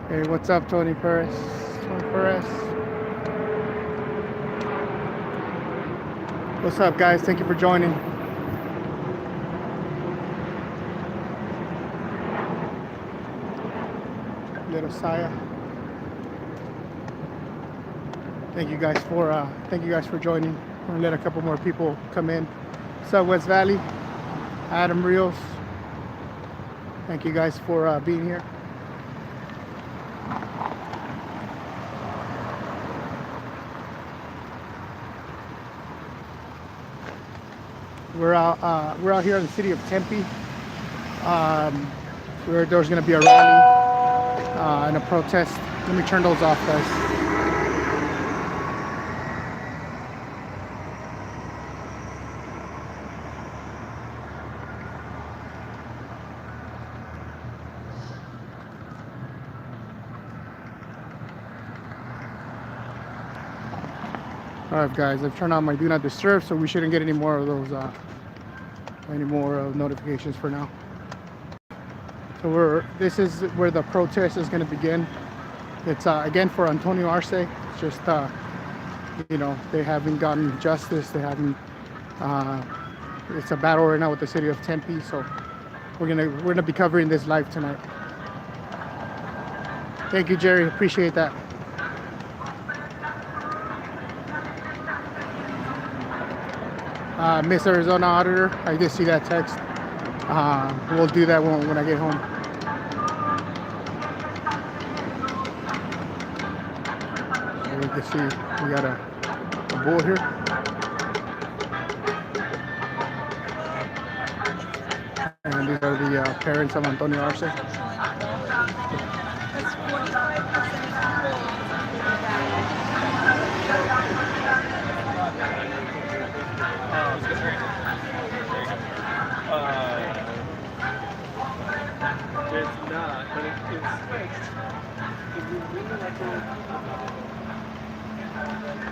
Hey, what's up, Tony Perez? Tony Perez. What's up, guys? Thank you for joining. Little Saya. Thank you guys for joining. I'm gonna let a couple more people come in. What's up, West Valley? Adam Rios. Thank you guys for being here. We're out here in the city of Tempe. There's going to be a rally and a protest. Let me turn those off, guys. All right, guys, I've turned on my do not disturb, so we shouldn't get any more of those notifications for now. So this is where the protest is going to begin. It's again for Antonio Arce. It's just they haven't gotten justice. They haven't. It's a battle right now with the city of Tempe. So we're gonna be covering this live tonight. Thank you, Jerry. Appreciate that. Miss Arizona Auditor, I did see that text. We'll do that when I get home. So we can see we got a bull here. And these are the parents of Antonio Arce.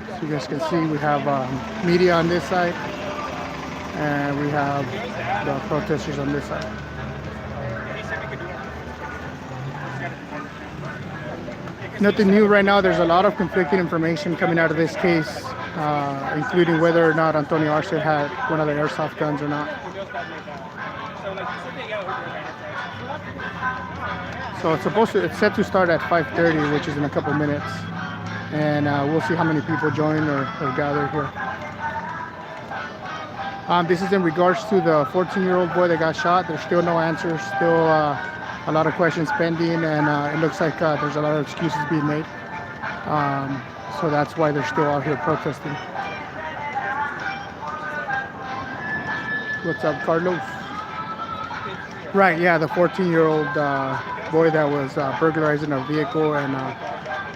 So you guys can see we have media on this side, and we have the protesters on this side. Nothing new right now. There's a lot of conflicting information coming out of this case, including whether or not Antonio Arce had one of the airsoft guns or not. So it's set to start at 5:30, which is in a couple minutes, and we'll see how many people join or gather here. This is in regards to the 14-year-old boy that got shot. There's still no answers, still a lot of questions pending, and it looks like there's a lot of excuses being made. So that's why they're still out here protesting. What's up, Carlos? Right, yeah, the 14-year-old boy that was burglarized in a vehicle and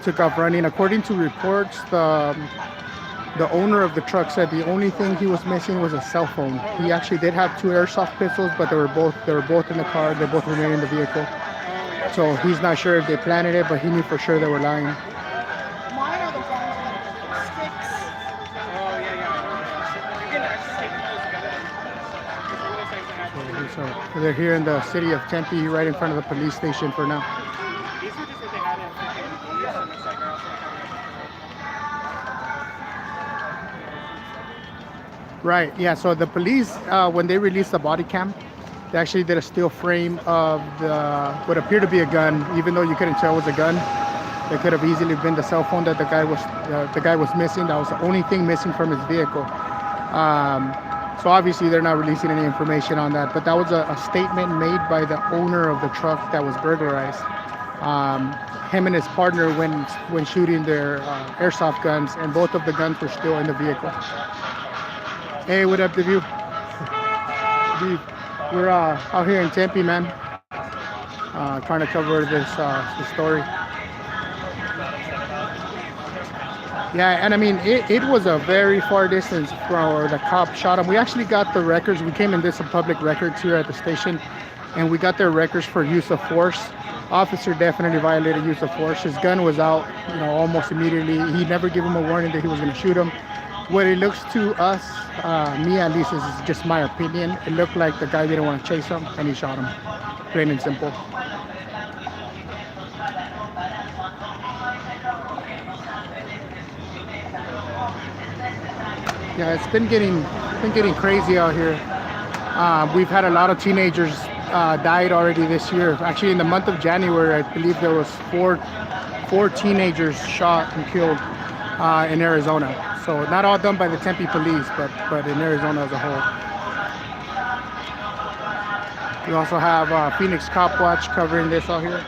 took off running. According to reports, the owner of the truck said the only thing he was missing was a cell phone. He actually did have two airsoft pistols, but they were both in the car. They both remained in the vehicle. So he's not sure if they planted it, but he knew for sure they were lying. So they're here in the city of Tempe, right in front of the police station for now. Right, yeah, so the police, when they released the body cam, they actually did a still frame of what appeared to be a gun, even though you couldn't tell it was a gun. It could have easily been the cell phone that the guy was missing. That was the only thing missing from his vehicle. So obviously they're not releasing any information on that, but that was a statement made by the owner of the truck that was burglarized. Him and his partner when shooting their airsoft guns, and both of the guns were still in the vehicle. Hey, what up, Deview? We're out here in Tempe, man, trying to cover this story. Yeah, and I mean, it was a very far distance from where the cop shot him. We actually got the records. We came in this public records here at the station, and we got their records for use of force. Officer definitely violated use of force. His gun was out, almost immediately. He never gave him a warning that he was going to shoot him. What it looks to us, me at least, this is just my opinion. It looked like the guy didn't want to chase him, and he shot him. Plain and simple. Yeah, it's been getting crazy out here. We've had a lot of teenagers died already this year. Actually, in the month of January, I believe there was four teenagers shot and killed in Arizona. So not all done by the Tempe police, but in Arizona as a whole. We also have Phoenix Cop Watch covering this out here.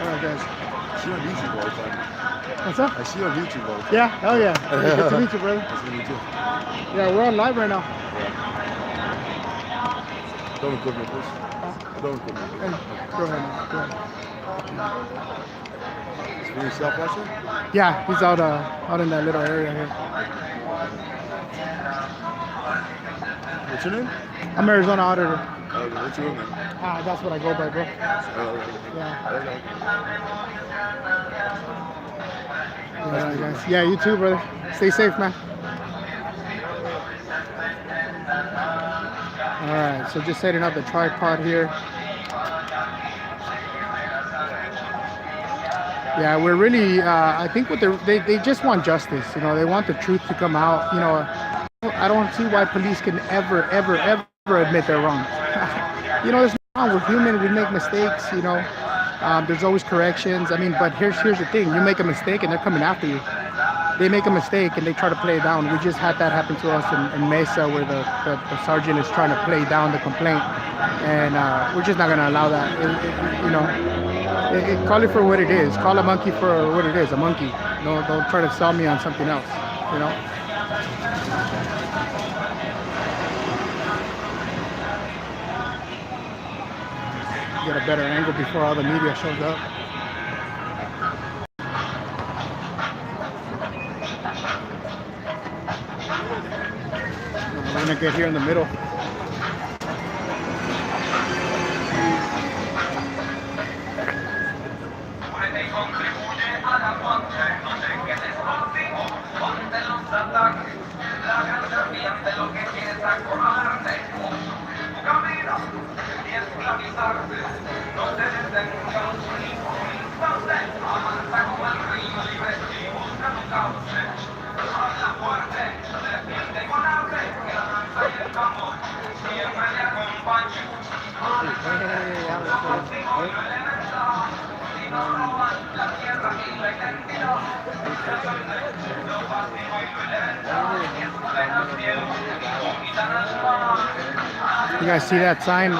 All right, guys. I see you on YouTube all the time. What's up? I see you on YouTube all the time. Yeah? Oh, yeah. Hey, good to meet you, brother. Nice to meet you. Yeah, we're on live right now. Yeah. Don't record me, please. Don't record me. Hey, go ahead, man. Go ahead. Is he yourself watching? Yeah, he's out in that little area here. What's your name? I'm Arizona Auditor. What's your name? That's what I go by, bro. Okay. Yeah. Okay. All right, guys. Yeah, you too, brother. Stay safe, man. All right, so just setting up the tripod here. Yeah, we're really, I think what they just want justice. You know, they want the truth to come out. You know, I don't see why police can ever admit they're wrong. You know, there's no wrong. We're human. We make mistakes. You know, there's always corrections. I mean, but here's the thing: you make a mistake, and they're coming after you. They make a mistake, and they try to play it down. We just had that happen to us in Mesa, where the sergeant is trying to play down the complaint, and we're just not going to allow that. You know, call it for what it is. Call a monkey for what it is, a monkey. Don't try to sell me on something else. You know. Get a better angle before all the media shows up. We're gonna get here in the middle. You guys see that sign?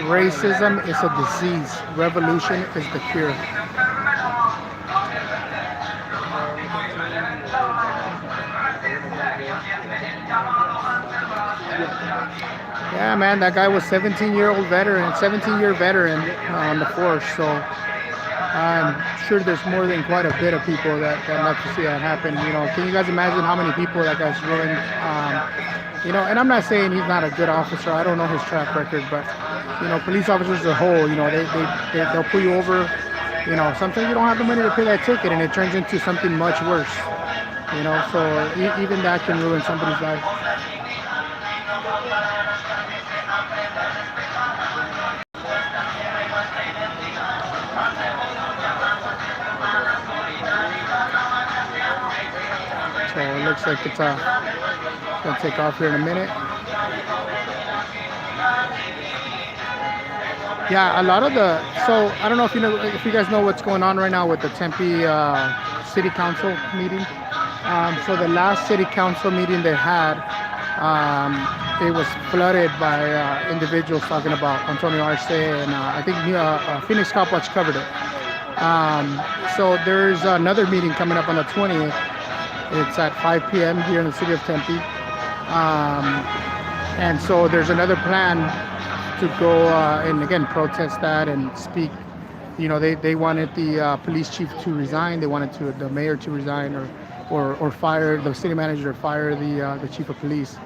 Racism is a disease. Revolution is the cure. Yeah, man, that guy was 17-year veteran on the force. So I'm sure there's more than quite a bit of people that love to see that happen. You know, can you guys imagine how many people that guy's ruined? You know, and I'm not saying he's not a good officer. I don't know his track record, but you know, police officers as a whole, you know, they'll pull you over. You know, sometimes you don't have the money to pay that ticket, and it turns into something much worse. You know, so even that can ruin somebody's life. So it looks like it's gonna take off here in a minute. Yeah, a lot of so I don't know if you guys know what's going on right now with the Tempe City Council meeting. So the last City Council meeting they had, it was flooded by individuals talking about Antonio Arce, and I think Phoenix Cop Watch covered it. So there's another meeting coming up on the 20th. It's at 5 p.m. here in the city of Tempe. And so there's another plan to go and again protest that and speak. You know, they wanted the police chief to resign. They wanted the mayor to resign or fire the city manager, or fire the chief of police.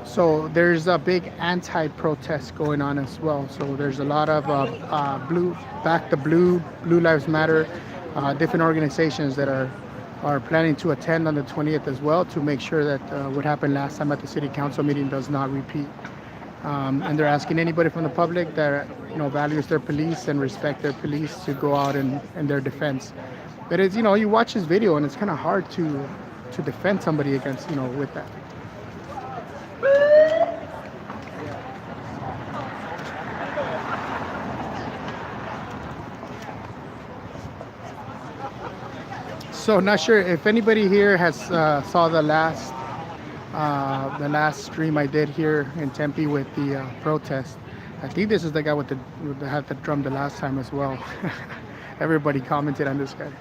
So there's a big anti-protest going on as well. So there's a lot of Blue Lives Matter, different organizations that are planning to attend on the 20th as well, to make sure that what happened last time at the city council meeting does not repeat. And they're asking anybody from the public that values their police and respect their police to go out in their defense. But it's you watch this video and it's kind of hard to defend somebody against with that. So not sure if anybody here has saw the last stream I did here in Tempe with the protest. I think this is the guy with the had the drum the last time as well. Everybody commented on this guy.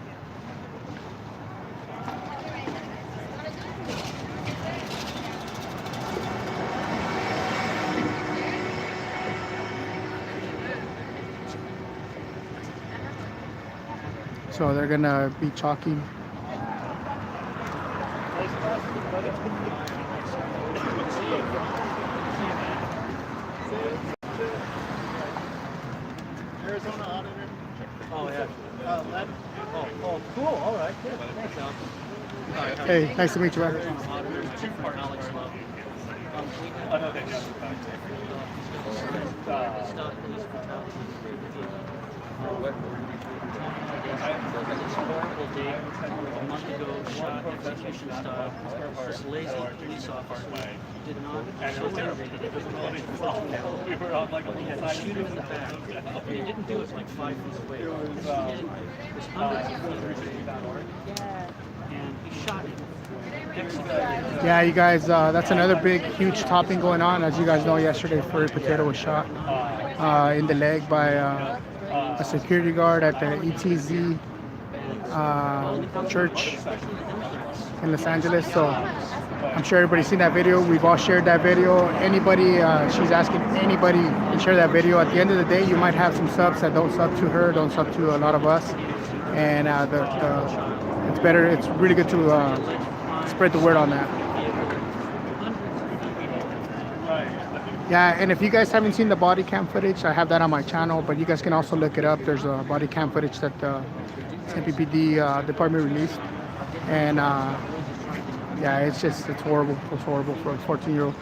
So they're gonna be chalking. Arizona Auditor. Oh, yeah. Led. Oh, cool. All right. Good. Thanks, Al. Hey, nice to meet you, man. Alex Love. Oh, no, thanks. This horrible day, a month ago, shot execution style. This lazy police officer did not show anything. We were on like a little side. Shoot him in the back. And he didn't do it like 5 feet away. It was hundreds of meters away. And he shot him. Yeah, you guys, that's another big, huge topping going on. As you guys know, yesterday, Furry Potato was shot in the leg by a security guard at the ETZ church in Los Angeles. So I'm sure everybody's seen that video. We've all shared that video. Anybody, she's asking anybody to share that video. At the end of the day, you might have some subs that don't sub to her, don't sub to a lot of us. And it's better, it's really good to spread the word on that. Yeah, and if you guys haven't seen the body cam footage, I have that on my channel, but you guys can also look it up. There's a body cam footage that the Tempe PD department released. And yeah, it's horrible. It's horrible for a 14-year-old.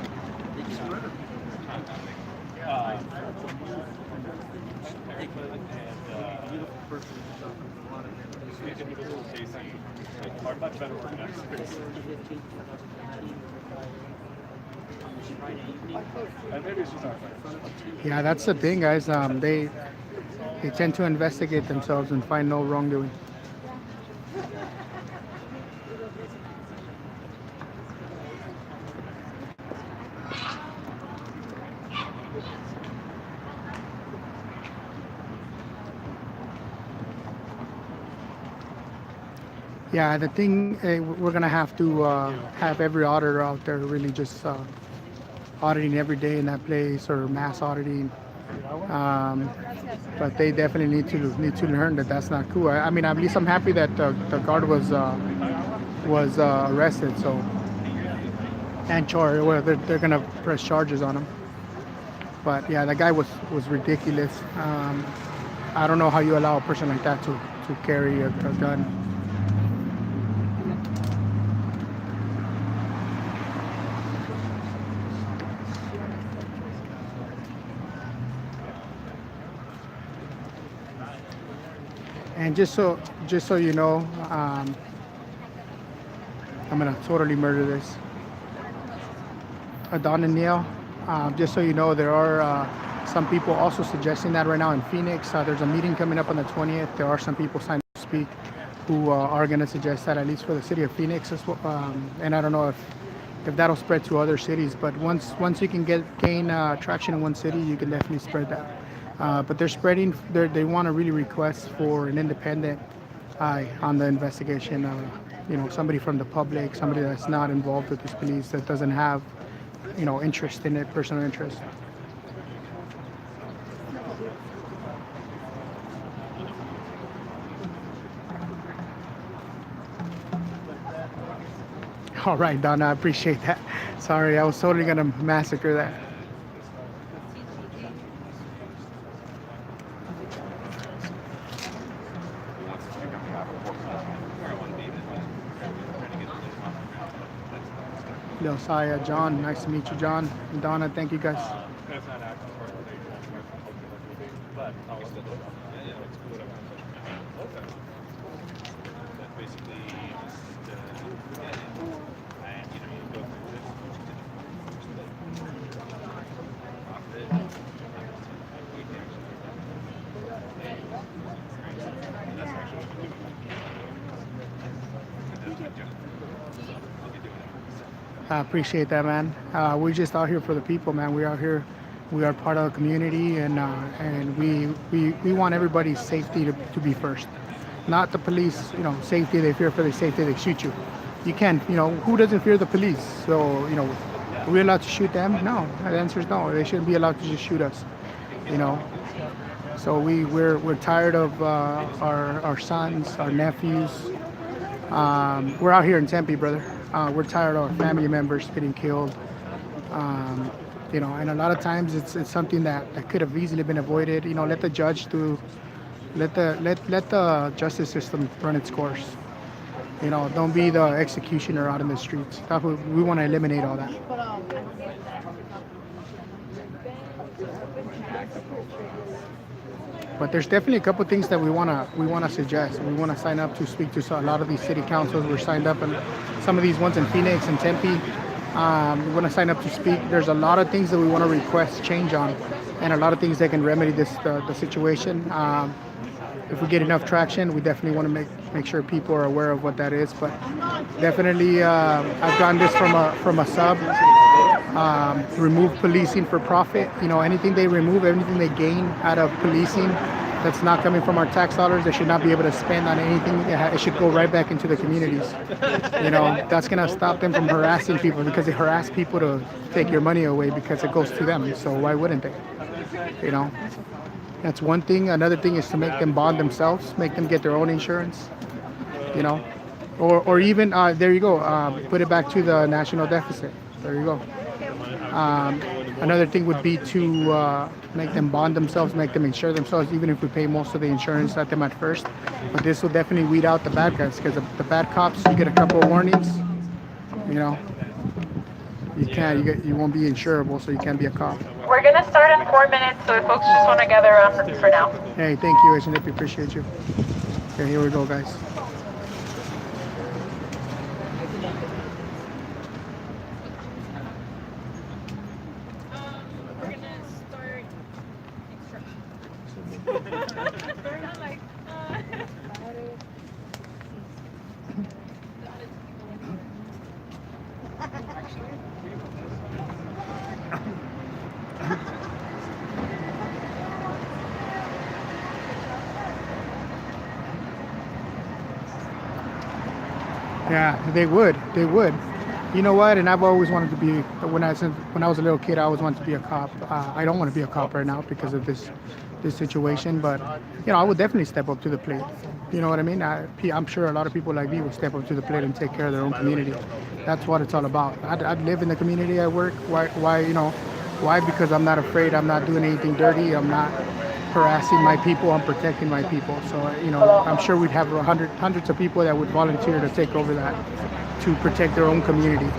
Yeah, that's the thing, guys. They tend to investigate themselves and find no wrongdoing. Yeah, the thing, we're gonna have to have every auditor out there really just auditing every day in that place, or mass auditing. But they definitely need to learn that that's not cool. I mean, at least I'm happy that the guard was arrested. So, and charged. Well, they're gonna press charges on him. But yeah, that guy was ridiculous. I don't know how you allow a person like that to carry a gun. And just so you know, I'm gonna totally murder this. Don and Neil, just so you know, there are some people also suggesting that right now in Phoenix. There's a meeting coming up on the 20th. There are some people signed up to speak who are gonna suggest that, at least for the city of Phoenix as well. And I don't know if that'll spread to other cities, but once you can gain traction in one city, you can definitely spread that. But they're spreading. They want to really request for an independent eye on the investigation. Somebody from the public, somebody that's not involved with this police, that doesn't have, interest in it, personal interest. All right, Donna, I appreciate that. Sorry, I was totally gonna massacre that. Josiah, John, nice to meet you, John. And Donna, thank you guys. I appreciate that, man. We're just out here for the people, man. We're out here. We are part of the community, and we want everybody's safety to be first. Not the police, safety. They fear for their safety, they shoot you. You can't, who doesn't fear the police? So, are we allowed to shoot them? No. The answer is no. They shouldn't be allowed to just shoot us, you know. So we're tired of our sons, our nephews. We're out here in Tempe, brother. We're tired of our family members getting killed. And a lot of times it's something that could have easily been avoided. Let the judge let the justice system run its course. Don't be the executioner out in the streets. We want to eliminate all that. But there's definitely a couple things that we wanna suggest. We want to sign up to speak to a lot of these city councils. We're signed up, and some of these ones in Phoenix and Tempe. We want to sign up to speak. There's a lot of things that we want to request change on, and a lot of things that can remedy the situation. If we get enough traction, we definitely want to make sure people are aware of what that is. But definitely, I've gotten this from a sub. Remove policing for profit. Anything they remove, anything they gain out of policing that's not coming from our tax dollars, they should not be able to spend on anything. It should go right back into the communities. That's going to stop them from harassing people, because they harass people to take your money away because it goes to them. So why wouldn't they? That's one thing. Another thing is to make them bond themselves, make them get their own insurance, or even, there you go, put it back to the national deficit. There you go. Another thing would be to make them bond themselves, make them insure themselves, even if we pay most of the insurance at them at first. But this will definitely weed out the bad guys, because the bad cops, you get a couple of warnings, you won't be insurable, so you can't be a cop. We're going to start in 4 minutes, so if folks just want to gather around for now. Hey, thank you, Agent Nippy, appreciate you. Okay, here we go, guys. We're going to start instructions. We're not like... Yeah, they would. You know what? And I've always wanted to be. When I was a little kid, I always wanted to be a cop. I don't want to be a cop right now because of this situation. But I would definitely step up to the plate. You know what I mean? I'm sure a lot of people like me would step up to the plate and take care of their own community. That's what it's all about. I'd live in the community I work. Why? Why? Because I'm not afraid. I'm not doing anything dirty. I'm not harassing my people. I'm protecting my people. So I'm sure we'd have hundreds of people that would volunteer to take over that, to protect their own community.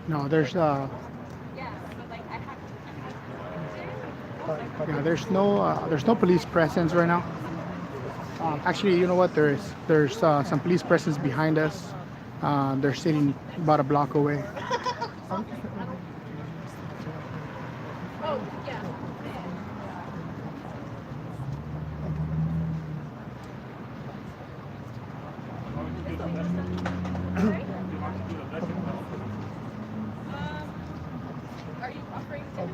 No, there's there's no police presence right now. Actually, you know what? There's some police presence behind us. They're sitting about a block away. Are you offering to...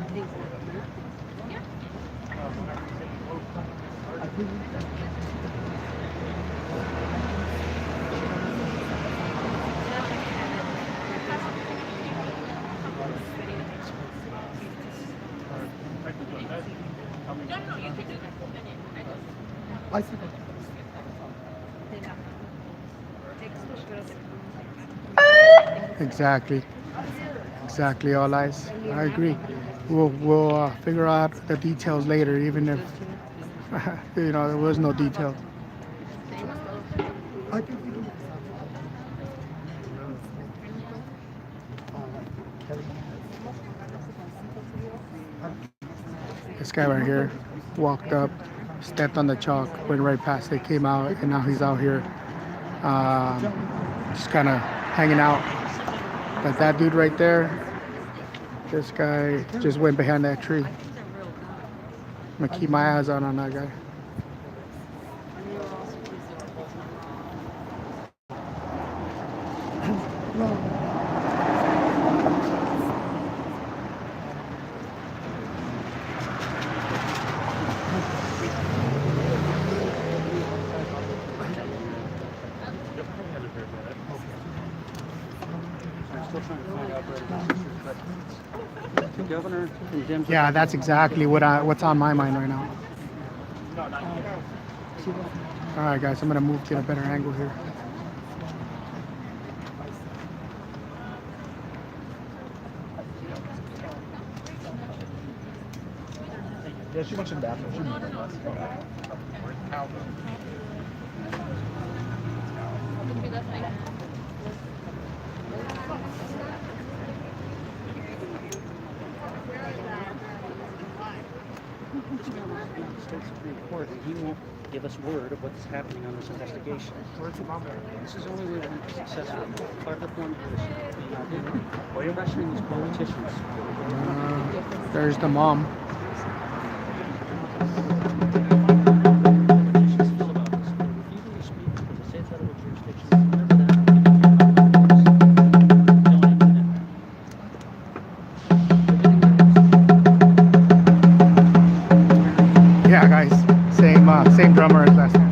No, you can do the full minute. I see. Exactly, all eyes. I agree. We'll figure out the details later, even if there was no detail. This guy right here walked up, stepped on the chalk, went right past it, came out, and now he's out here just kind of hanging out. But that dude right there, this guy just went behind that tree. I'm gonna keep my eyes on that guy. The governor condemns. Yeah, that's exactly what's on my mind right now. All right, guys, I'm gonna move to get a better angle here. Yeah, she mentioned bathroom. State Supreme Court, and he won't give us word of what's happening on this investigation. This is the only way we're going to be successful. Part of the point is we're pressuring these politicians. There's the mom. Yeah, guys, same drummer as last time.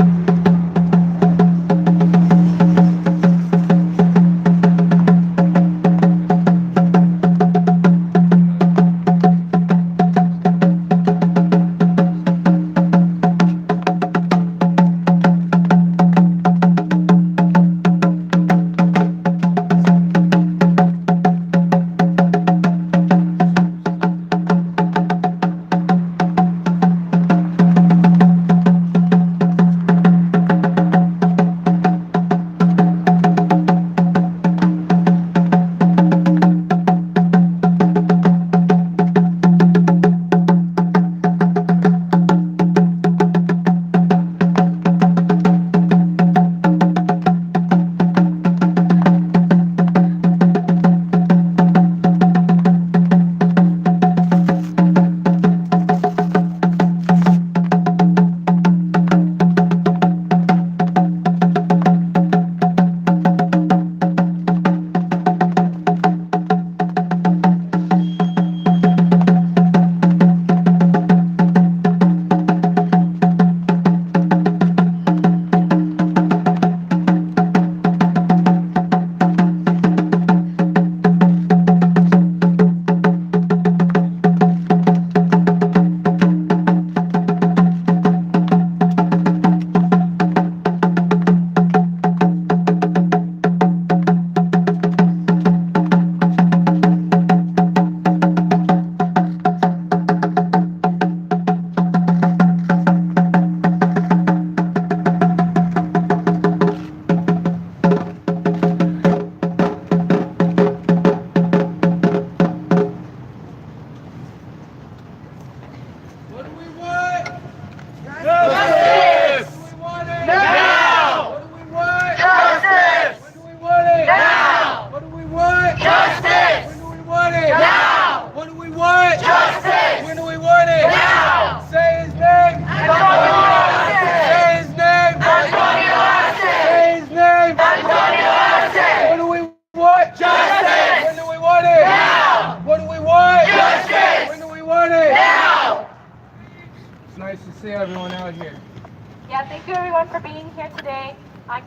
Yeah, thank you everyone for being here today.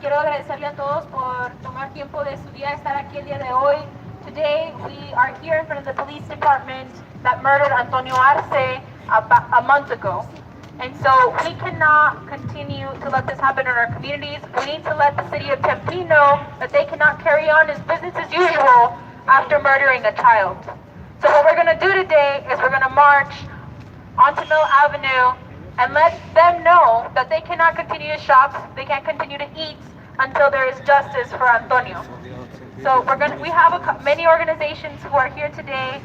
Quiero agradecerle a todos por tomar tiempo de su día estar aquí el día de hoy. Today we are here in front of the police department that murdered Antonio Arce about a month ago. And so we cannot continue to let this happen in our communities. We need to let the city of Tempe know that they cannot carry on as business as usual after murdering a child. So what we're going to do today is we're going to march onto Mill Avenue and let them know that they cannot continue to shop, they can't continue to eat until there is justice for Antonio. So we have many organizations who are here today.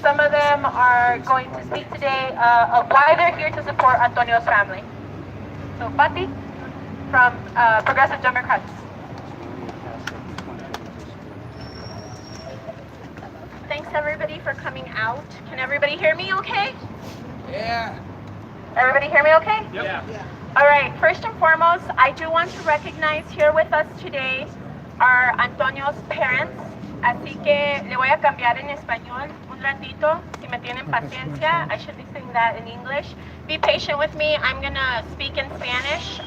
Some of them are going to speak today of why they're here to support Antonio's family. So Pati from Progressive Democrats. Thanks everybody for coming out. Can everybody hear me okay? Yeah. Everybody hear me okay? Yep. Yeah. All right, first and foremost, I do want to recognize here with us today are Antonio's parents. Así que le voy a cambiar en español un ratito. Si me tienen paciencia, I should be saying that in English. Be patient with me. I'm gonna speak in Spanish.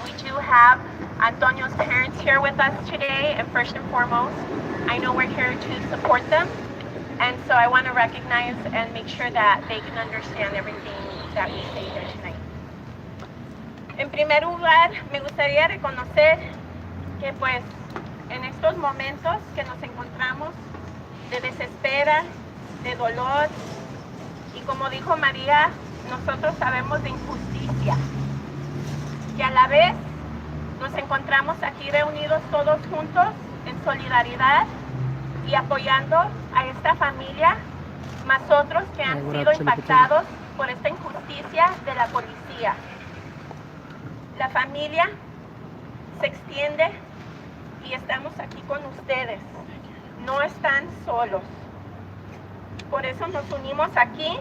We do have Antonio's parents here with us today, and first and foremost, I know we're here to support them. And so I want to recognize and make sure that they can understand everything that we say here tonight. En primer lugar, me gustaría reconocer que pues en estos momentos que nos encontramos de desespera, de dolor, y como dijo María, nosotros sabemos de injusticia, que a la vez nos encontramos aquí reunidos todos juntos en solidaridad y apoyando a esta familia, más otros que han sido impactados por esta injusticia de la policía. La familia se extiende y estamos aquí con ustedes. No están solos. Por eso nos unimos aquí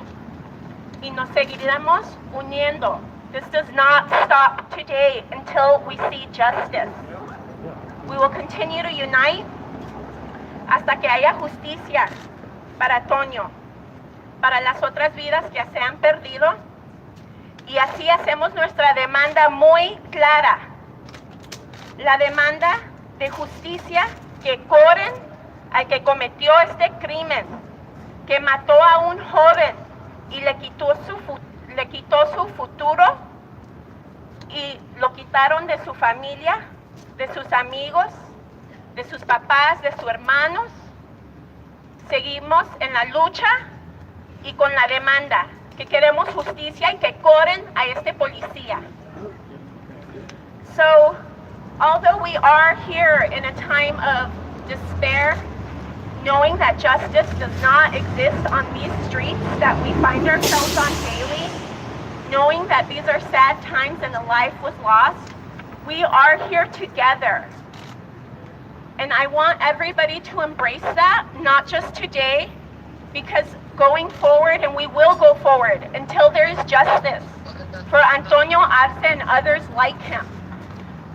y nos seguiremos uniendo. This does not stop today until we see justice. We will continue to unite hasta que haya justicia para Toño, para las otras vidas que se han perdido, y así hacemos nuestra demanda muy clara. La demanda de justicia que corren al que cometió este crimen, que mató a un joven y le quitó su futuro y lo quitaron de su familia, de sus amigos, de sus papás, de sus hermanos. Seguimos en la lucha y con la demanda, que queremos justicia y que corren a este policía. So, although we are here in a time of despair, knowing that justice does not exist on these streets that we find ourselves on daily, knowing that these are sad times and a life was lost, we are here together. And I want everybody to embrace that, not just today, because going forward, and we will go forward until there is justice for Antonio Arce and others like him.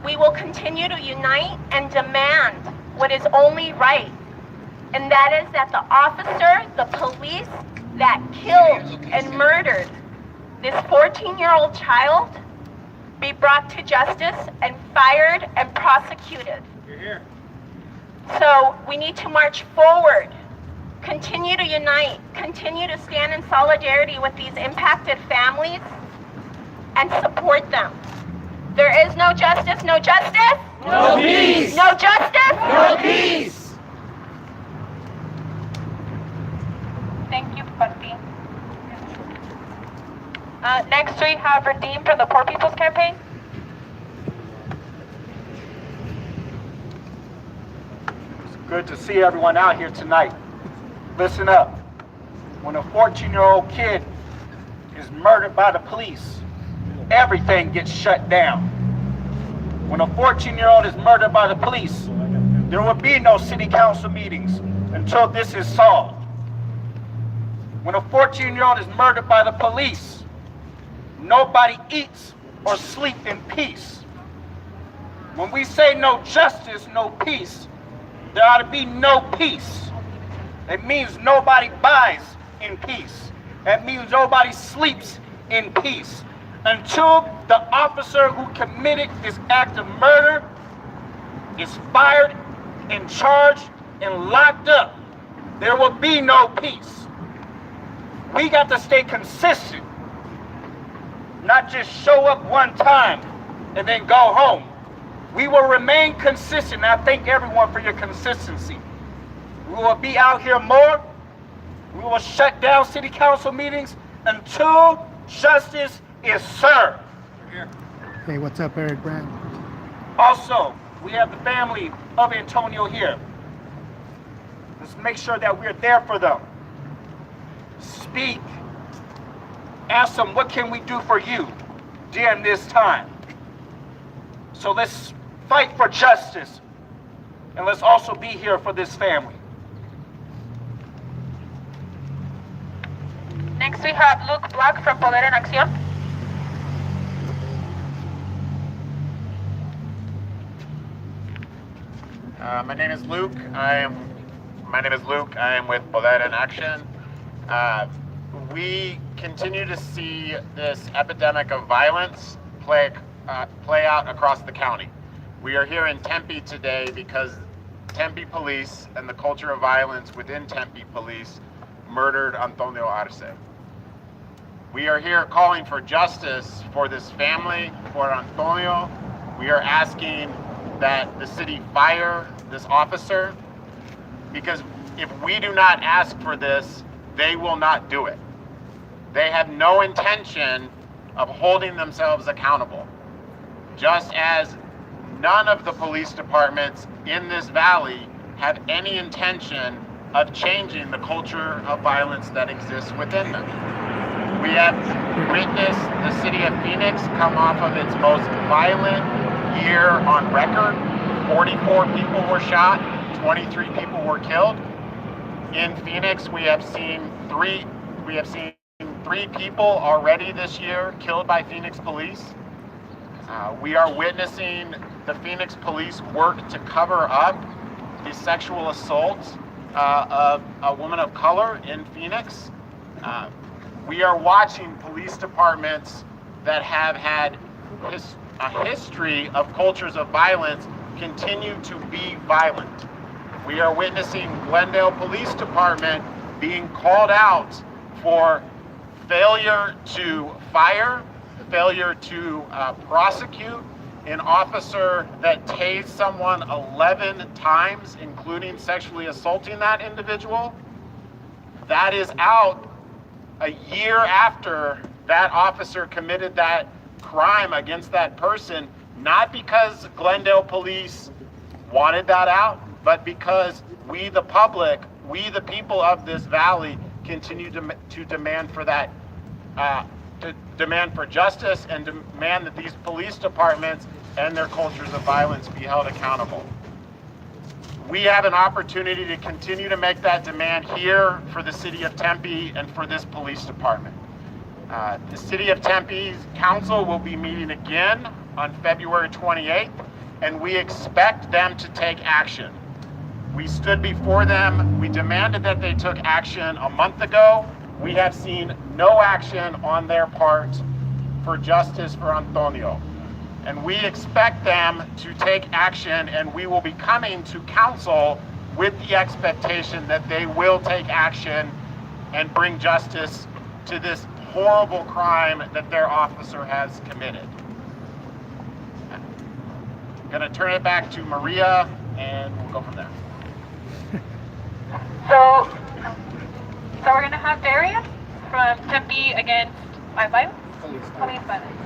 We will continue to unite and demand what is only right, and that is that the officer, the police that killed and murdered this 14-year-old child be brought to justice and fired and prosecuted. You're here. So we need to march forward, continue to unite, continue to stand in solidarity with these impacted families and support them. There is no justice, no justice. No peace. No justice. No peace. Thank you, Pati. Next we have Redeem from the Poor People's Campaign. Good to see everyone out here tonight. Listen up. When a 14-year-old kid is murdered by the police, everything gets shut down. When a 14-year-old is murdered by the police, there will be no city council meetings until this is solved. When a 14-year-old is murdered by the police, nobody eats or sleeps in peace. When we say no justice, no peace, there ought to be no peace. It means nobody buys in peace. It means nobody sleeps in peace. Until the officer who committed this act of murder is fired and charged and locked up, there will be no peace. We got to stay consistent, not just show up one time and then go home. We will remain consistent. I thank everyone for your consistency. We will be out here more. We will shut down city council meetings until justice is served. Hey, what's up, Eric Brandt? Also, we have the family of Antonio here. Let's make sure that we're there for them. Speak. Ask them, what can we do for you during this time? So let's fight for justice. And let's also be here for this family. Next we have Luke Black from Poder en Acción. My name is Luke. I am with Poder en Action. We continue to see this epidemic of violence play out across the county. We are here in Tempe today because Tempe police and the culture of violence within Tempe police murdered Antonio Arce. We are here calling for justice for this family, for Antonio. We are asking that the city fire this officer, because if we do not ask for this, they will not do it. They have no intention of holding themselves accountable. Just as none of the police departments in this valley have any intention of changing the culture of violence that exists within them. We have witnessed the city of Phoenix come off of its most violent year on record. 44 people were shot, 23 people were killed. In Phoenix, we have seen three people already this year killed by Phoenix police. We are witnessing the Phoenix police work to cover up the sexual assault of a woman of color in Phoenix. We are watching police departments that have had a history of cultures of violence continue to be violent. We are witnessing Glendale Police Department being called out for failure to fire, failure to prosecute an officer that tased someone 11 times, including sexually assaulting that individual. That is out a year after that officer committed that crime against that person, not because Glendale police wanted that out, but because we, the public, we, the people of this valley, continue to demand for that, to demand for justice and demand that these police departments and their cultures of violence be held accountable. We have an opportunity to continue to make that demand here for the city of Tempe and for this police department. The city of Tempe's council will be meeting again on February 28th, and we expect them to take action. We stood before them, we demanded that they took action a month ago. We have seen no action on their part for justice for Antonio. And we expect them to take action, and we will be coming to council with the expectation that they will take action and bring justice to this horrible crime that their officer has committed. I'm gonna turn it back to Maria, and we'll go from there. So we're gonna have Darian from Tempe against violence. Police violence.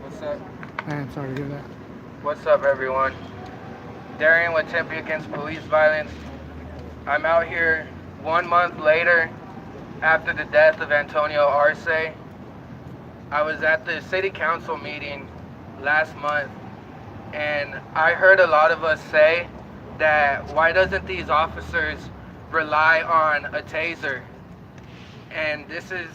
What's up? Man, sorry to hear that. What's up, everyone? Darian with Tempe against police violence. I'm out here 1 month later after the death of Antonio Arce. I was at the city council meeting last month, and I heard a lot of us say that why doesn't these officers rely on a taser? And this is,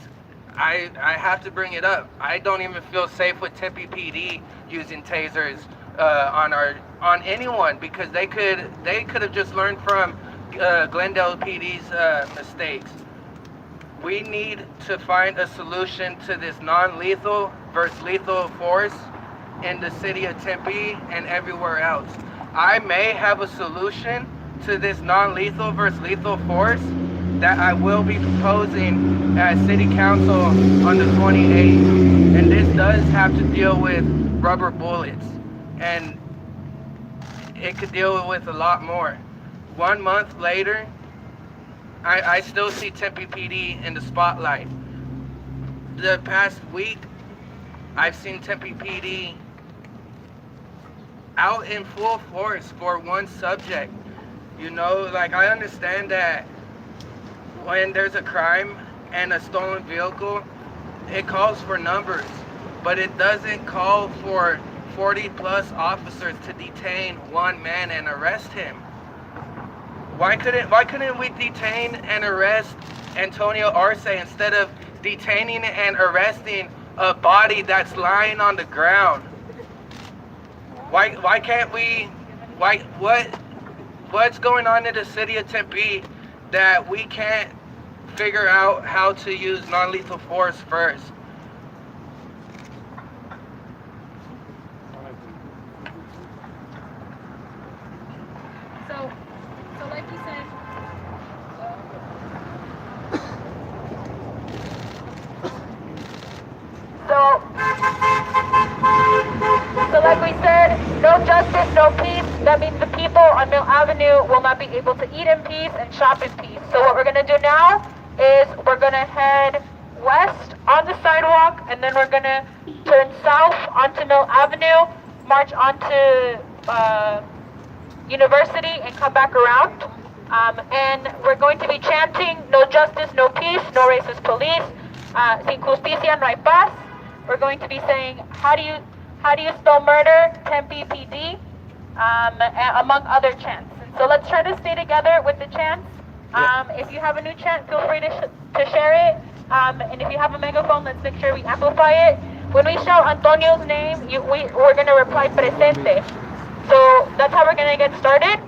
I have to bring it up. I don't even feel safe with Tempe PD using tasers on anyone, because they could have just learned from Glendale PD's mistakes. We need to find a solution to this non-lethal versus lethal force in the city of Tempe and everywhere else. I may have a solution to this non-lethal versus lethal force that I will be proposing at City Council on the 28th. And this does have to deal with rubber bullets. And it could deal with a lot more. 1 month later, I still see Tempe PD in the spotlight. The past week, I've seen Tempe PD out in full force for one subject. You know, like I understand that when there's a crime and a stolen vehicle, it calls for numbers, but it doesn't call for 40 plus officers to detain one man and arrest him. Why couldn't we detain and arrest Antonio Arce instead of detaining and arresting a body that's lying on the ground? Why can't we? What's going on in the city of Tempe that we can't figure out how to use non-lethal force first? So like you said, so like we said, no justice, no peace. That means the people on Mill Avenue will not be able to eat in peace and shop in peace. So what we're gonna do now is we're gonna head west on the sidewalk, and then we're gonna turn south onto Mill Avenue, march onto University, and come back around. And we're going to be chanting, no justice, no peace, no racist police, sin justicia, no hay paz. We're going to be saying, how do you spell murder, Tempe PD, among other chants. And so let's try to stay together with the chants. If you have a new chant, feel free to share it. And if you have a megaphone, let's make sure we amplify it. When we shout Antonio's name, we're going to reply presente. So that's how we're going to get started.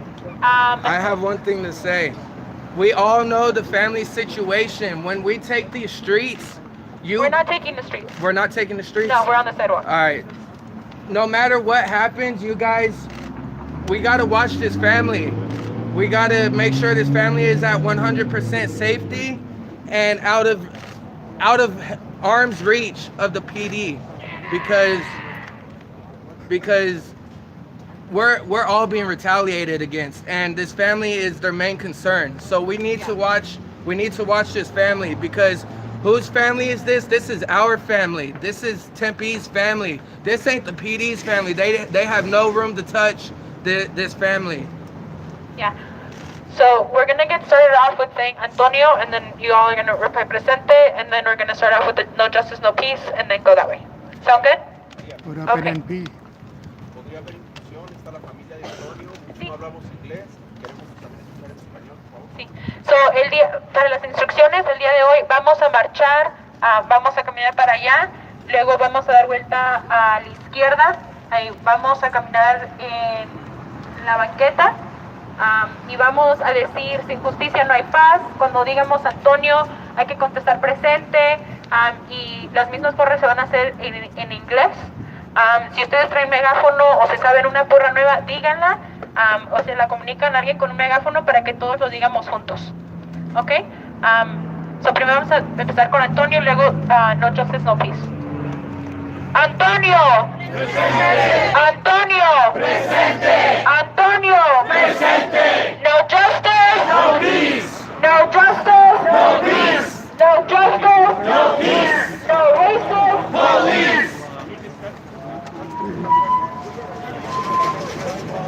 I have one thing to say. We all know the family situation. When we take these streets, we're not taking the streets. We're not taking the streets? No, we're on the sidewalk. All right. No matter what happens, you guys, we got to watch this family. We got to make sure this family is at 100% safety and out of arm's reach of the PD, because we're all being retaliated against, and this family is their main concern. So we need to watch this family, because whose family is this? This is our family. This is Tempe's family. This ain't the PD's family. They have no room to touch this family. Yeah. So we're gonna get started off with saying Antonio, and then you all are gonna reply presente, and then we're gonna start off with the no justice, no peace, and then go that way. Sound good? What up, Okay. NP? Sí. So, para las instrucciones, el día de hoy vamos a marchar, vamos a caminar para allá, luego vamos a dar vuelta a la izquierda, ahí vamos a caminar en la banqueta, y vamos a decir, sin justicia no hay paz. Cuando digamos Antonio, hay que contestar presente, y las mismas porras se van a hacer en inglés. Si ustedes traen megáfono o se saben una porra nueva, díganla, o se la comunican a alguien con un megáfono para que todos lo digamos juntos. ¿Ok? So primero vamos a empezar con Antonio y luego no justice, no peace. Antonio. Presente. Antonio. Presente. Antonio. Presente. No justice. No peace. No justice. No peace. No justice. No peace. No racist. Police.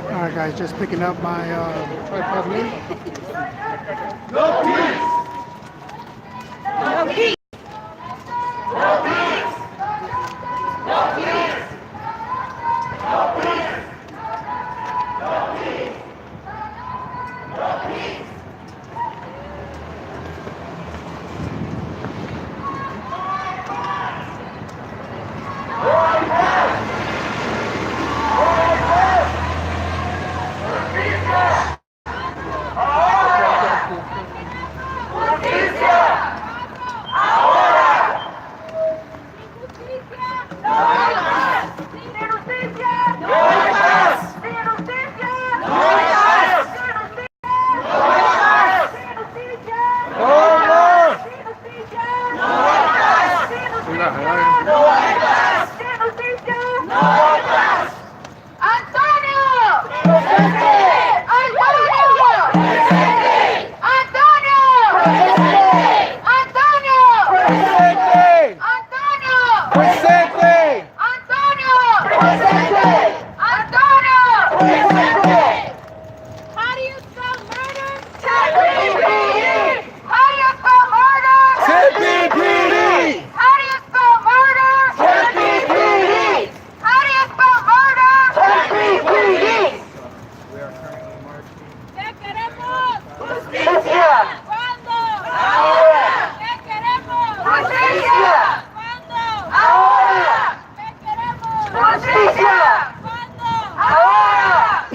All right, guys, just picking up my tripod knee. No peace! No peace. No peace! No peace! No peace! No peace! No peace! Justicia! How do you spell murder? Tempe. How do you spell murder? Tempe! How do you spell murder? Tempe! How do you spell murder? Tempe! We are currently marching. ¿Qué queremos? Justicia! ¿Cuándo? Ahora! ¿Qué queremos? Justicia! ¿Cuándo? Ahora! ¿Qué queremos? Justicia! ¿Cuándo? Ahora!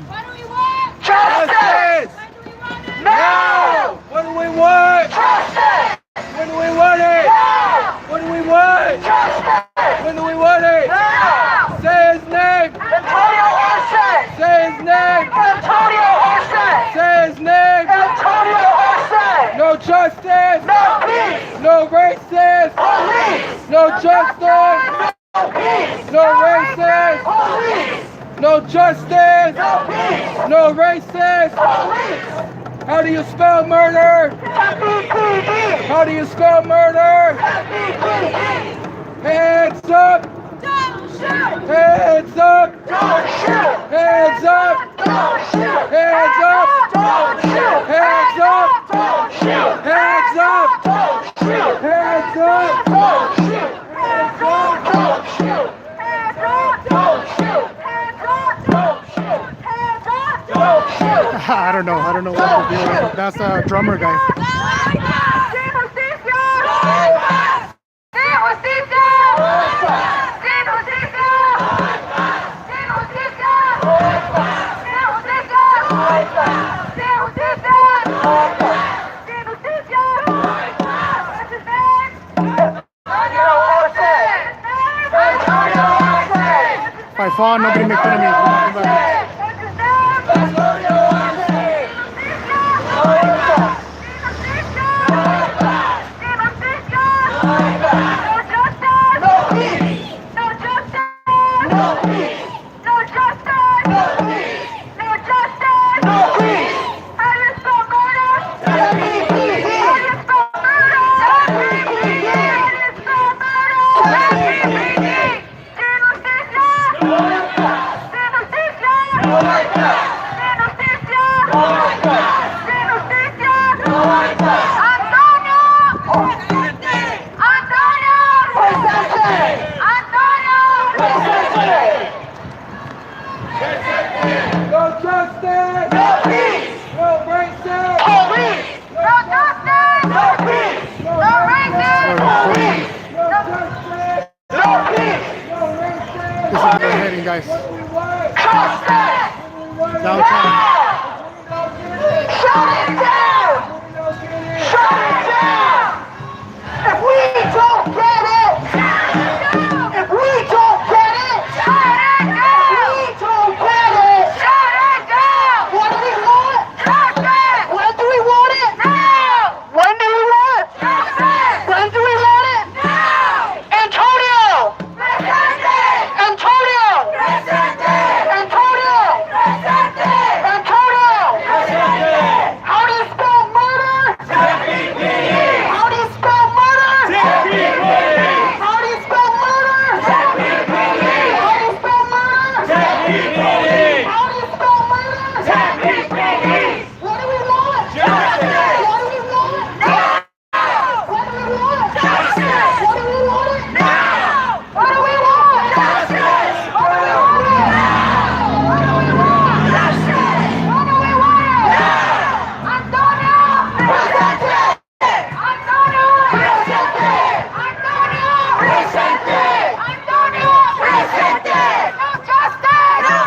What do we want? Justice! When do we want it? Now! What do we want? Justice! When do we want it? Now! What do we want? Justice! When do we want it? Now! Say his name! Antonio Arce! Say his name! Antonio Arce! Say his name! Antonio Arce! No justice! No peace! No racist! Police! No justice! No peace! No racist! Police! No justice! No peace! No racist! Police! How do you spell murder? P-P-D! How do you spell murder? P-P-D! Hands up! Don't shoot! Hands up! Don't shoot! Hands up! Don't shoot! Hands up! Don't shoot! Hands up! Don't shoot! Hands up! Don't shoot! Hands up! Don't shoot! Hands up! Don't shoot! Hands up! Don't shoot! Hands up! Don't shoot! Hands up! Don't shoot! I don't know what to do. That's a drummer guy. ¡Sin justicia! ¡Sin justicia! ¡Sin justicia! ¡Sin justicia! ¡Sin justicia! ¡Sin justicia! ¡Sin justicia! What's his name? Antonio Arce! Antonio Arce! If I fall, nobody make fun of me. What's his name? Antonio Arce! No justice! No peace! No racist! Police! No justice! No peace! No racism! Police! No justice! No peace! No racist! This is where we're heading, guys. What do we want? Justice! What do we want? Downtown. Shut it down! Shut it down! If we don't get it, if we don't get it, shut it down! If we don't get it, shut it down! What do we want? Justice! When do we want it? Now! When do we want it? Justice! When do we want it? Now! Antonio! Presente! Antonio! Presente! Antonio! Presente! Antonio! Presente! How do you spell murder? T-P-P-D! How do you spell murder? T-P-P-D! How do you spell murder? T-P-P-D! How do you spell murder? T-P-P-D! How do you spell murder? T-P-P-D! What do we want? Justice! What do we want? Now! What do we want? Justice! What do we want it? Now! What do we want? Justice! What do we want it? Now! What do we want? Justice! What do we want it? Now! Antonio! Presente! Antonio! Presente! Antonio! Presente! Antonio! Presente! No justice! No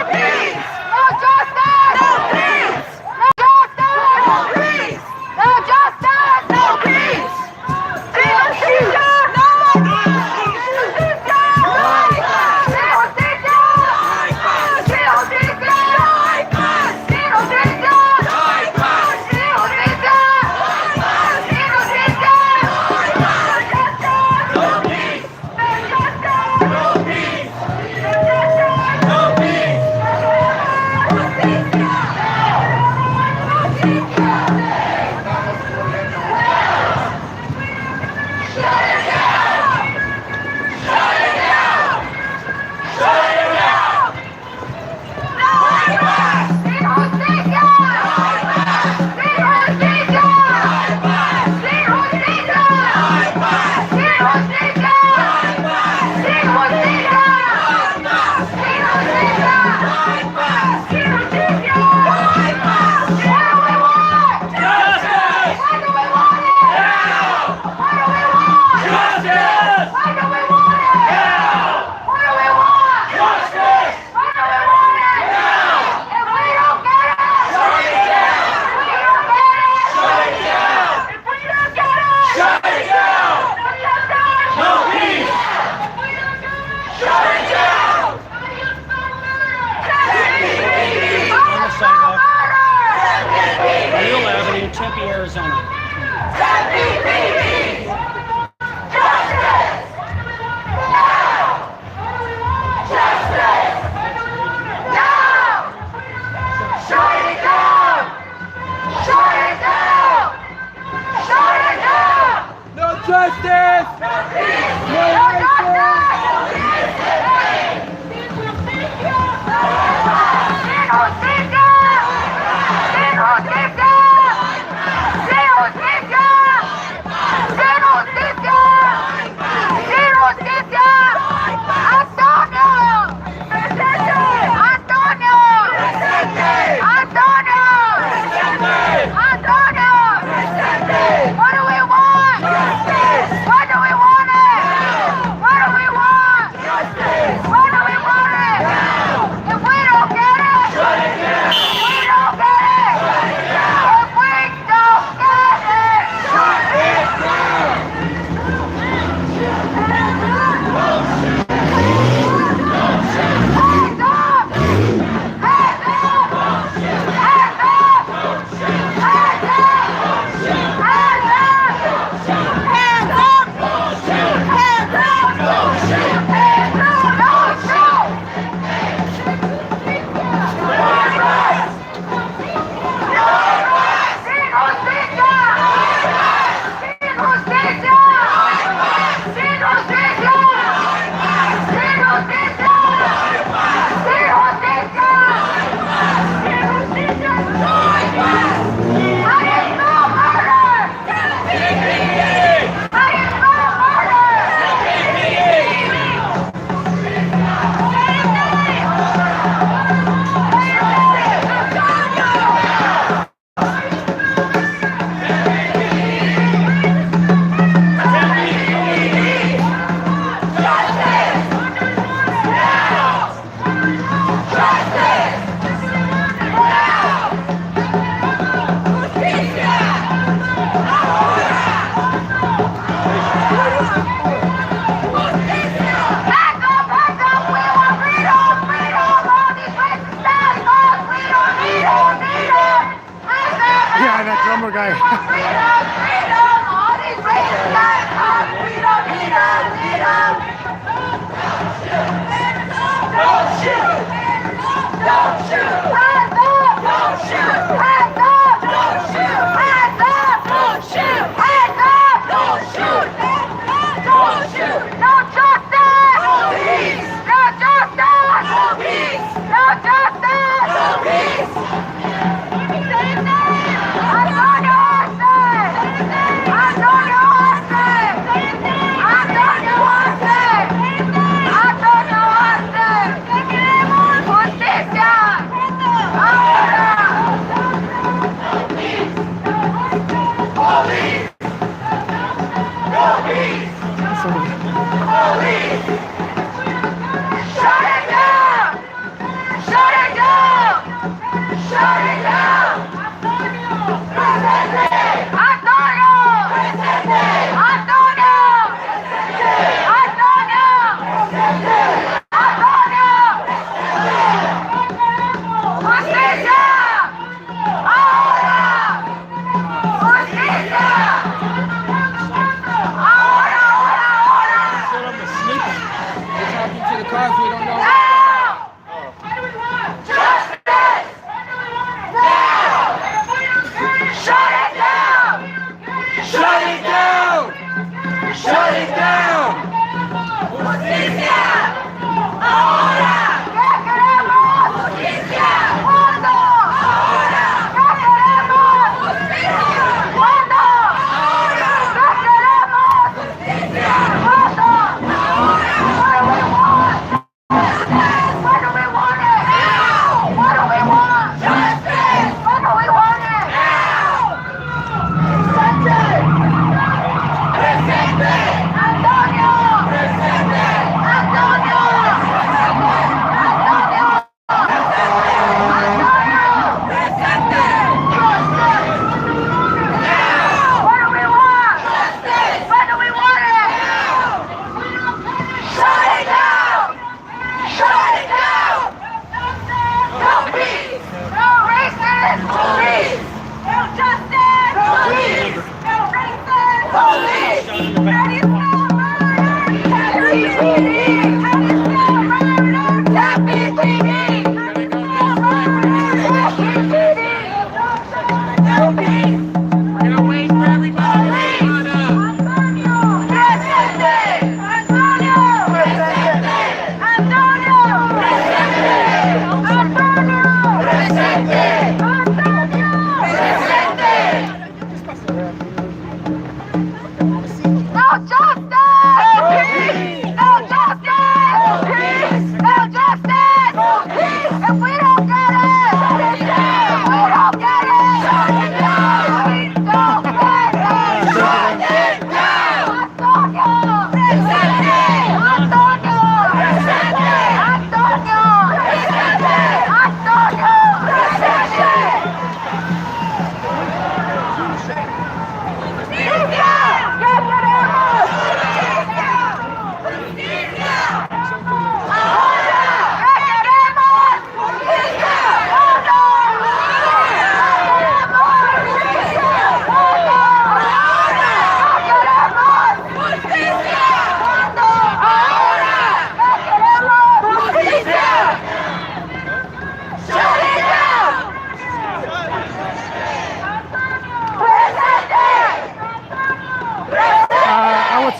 County in Tempe, Arizona.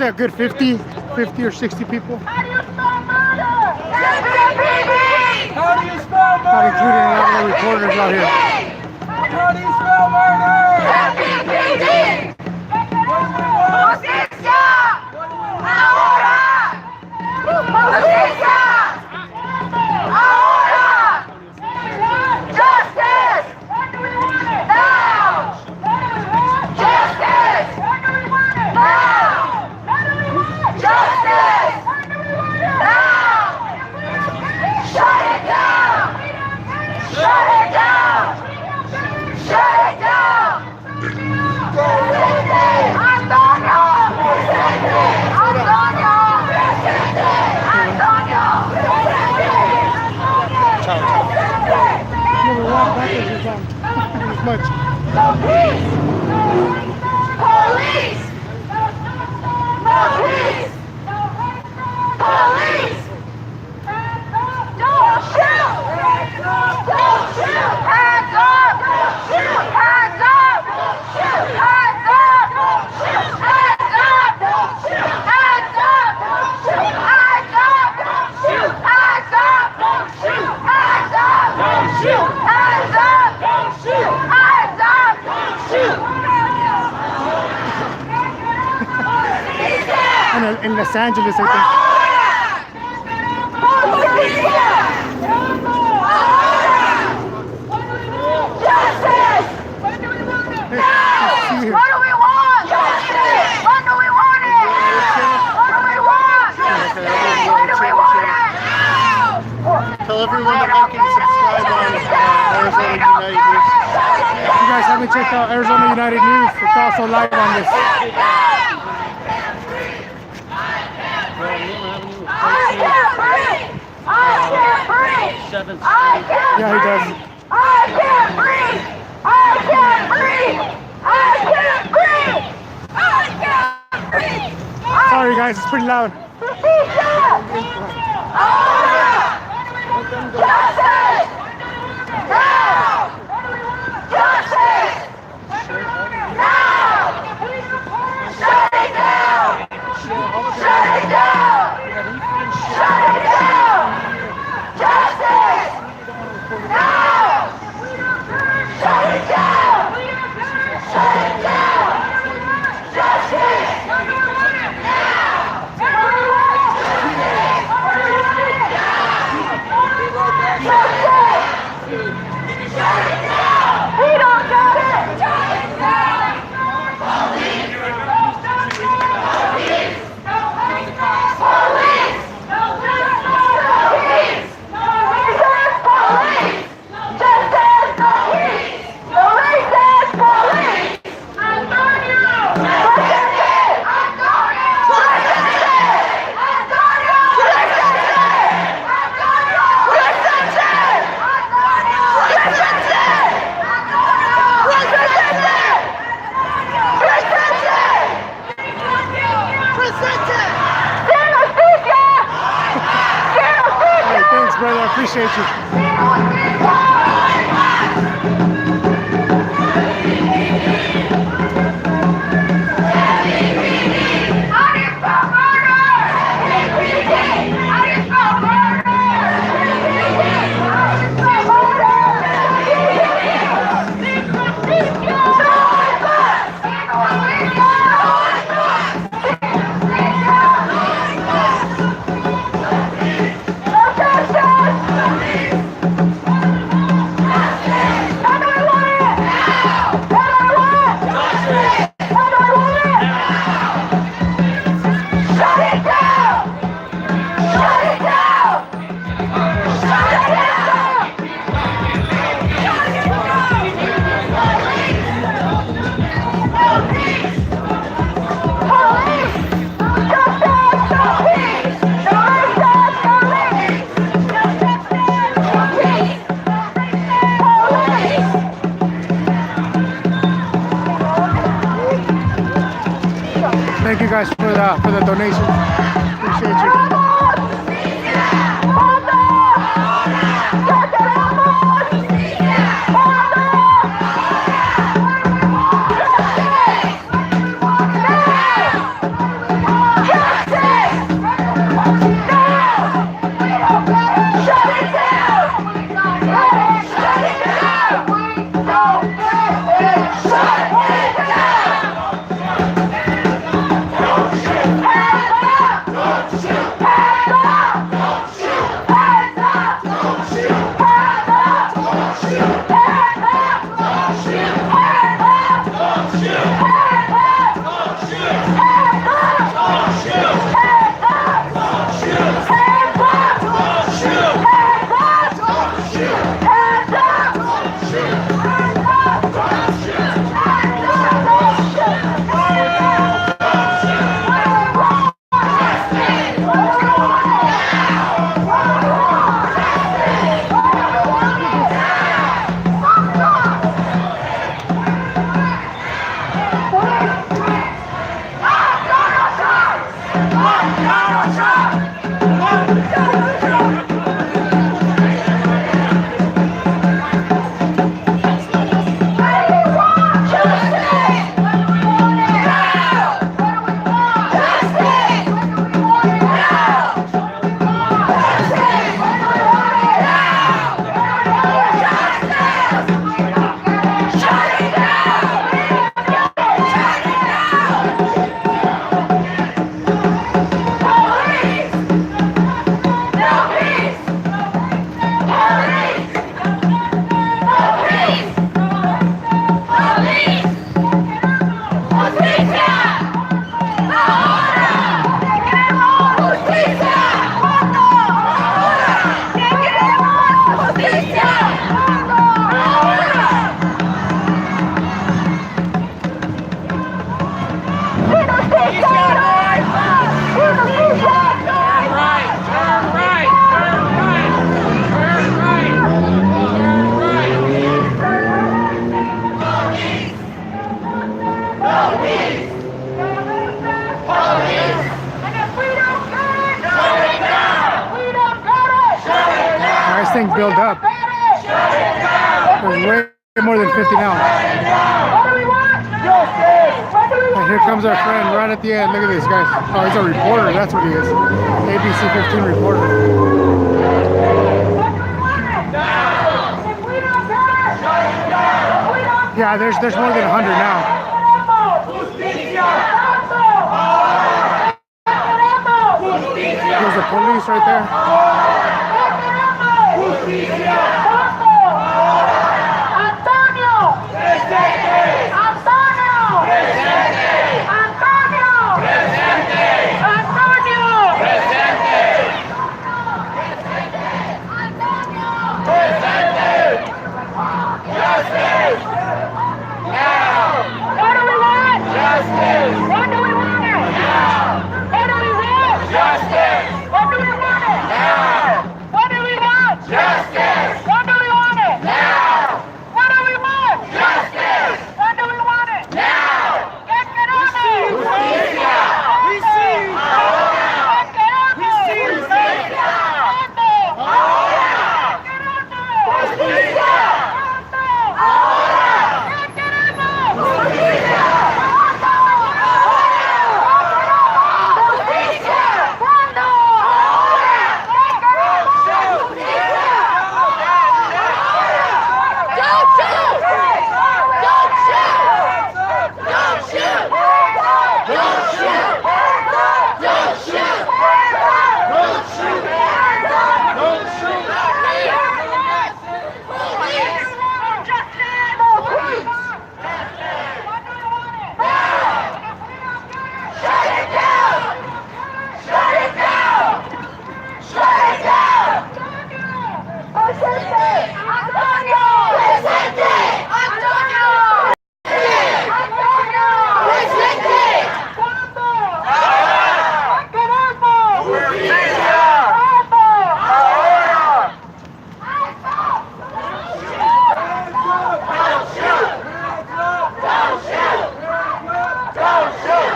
say a good 50 or 60 people. How do you spell murder? How do you spell Not including a lot of the reporters out here. How do you spell murder? Justicia! Ahora! Justicia! Ahora! Justice! Now! Justice! Now! Justice! Now! Shut it down! Shut it down! Shut it down! Antonio! Antonio! Antonio! Never walk backwards this time. As much. Police! Police! Police! Police! Don't shoot! Don't shoot! Hands up! Don't shoot! Hands up! Don't shoot! Hands up! Don't shoot! Hands up! Don't shoot! Hands up! Don't shoot! Hands up! Don't shoot! Hands up! Don't shoot! Hands up! Don't shoot! Hands up! Don't shoot! Hands up! Don't shoot! In Los Angeles, I think. Justice! Let's see here. What do we want? Justice! What do we want it? What do we want? Justice! What do we want it? Tell everyone to like and subscribe on Arizona United News. If you guys haven't checked out Arizona United News, it's also live on this. I can't breathe! I can't breathe! 7th I can't Yeah, he does. I can't breathe! I can't breathe! I can't breathe! I can't breathe! Sorry guys, it's pretty loud. Justice! Now! Justice! Now! Shut it down! Shut it down! Shut it down! Justice! Now! Shut it down! Shut it down! Justice! We don't got it! Hey, thanks brother, I appreciate you. Thank you guys for the donations. Appreciate you. There's way more than 50 now. What do we want? Justice. What do we And want? here comes our friend right at the end. Look at this, guys. Oh, he's a reporter. That's what he is. ABC 15 reporter. What do we want? If we don't get it, we don't Yeah, there's more than 100 now. There's the police right there. What do we want? Justice. What do we want? What do we want? Justice. What do we want? Now. What do we want? Justice. What do we want? Now. What do we want? Justice. What do we want? Now. ¿Qué queremos? Justicia. We see. ¿Qué queremos? Justicia. ¿Cuándo? Ahora. ¿Qué queremos? Justicia. ¿Cuándo? Ahora. ¿Qué queremos? Justicia. ¿Cuándo? Ahora. Justicia. ¿Cuándo? Ahora. ¿Qué queremos? Justicia. Don't shoot! Don't shoot! Don't shoot! Don't shoot! Don't shoot! Don't shoot! Don't shoot! Police! Justice! Police! What do you want? Shut it down! Shut it down! Shut it down! Presente! Antonio! Presente! Antonio! Antonio! Presente! ¿Cuándo? Ahora! ¿Qué queremos? Justicia! ¿Cuándo? Ahora! ¡Alto! Don't shoot! Don't shoot! Don't shoot!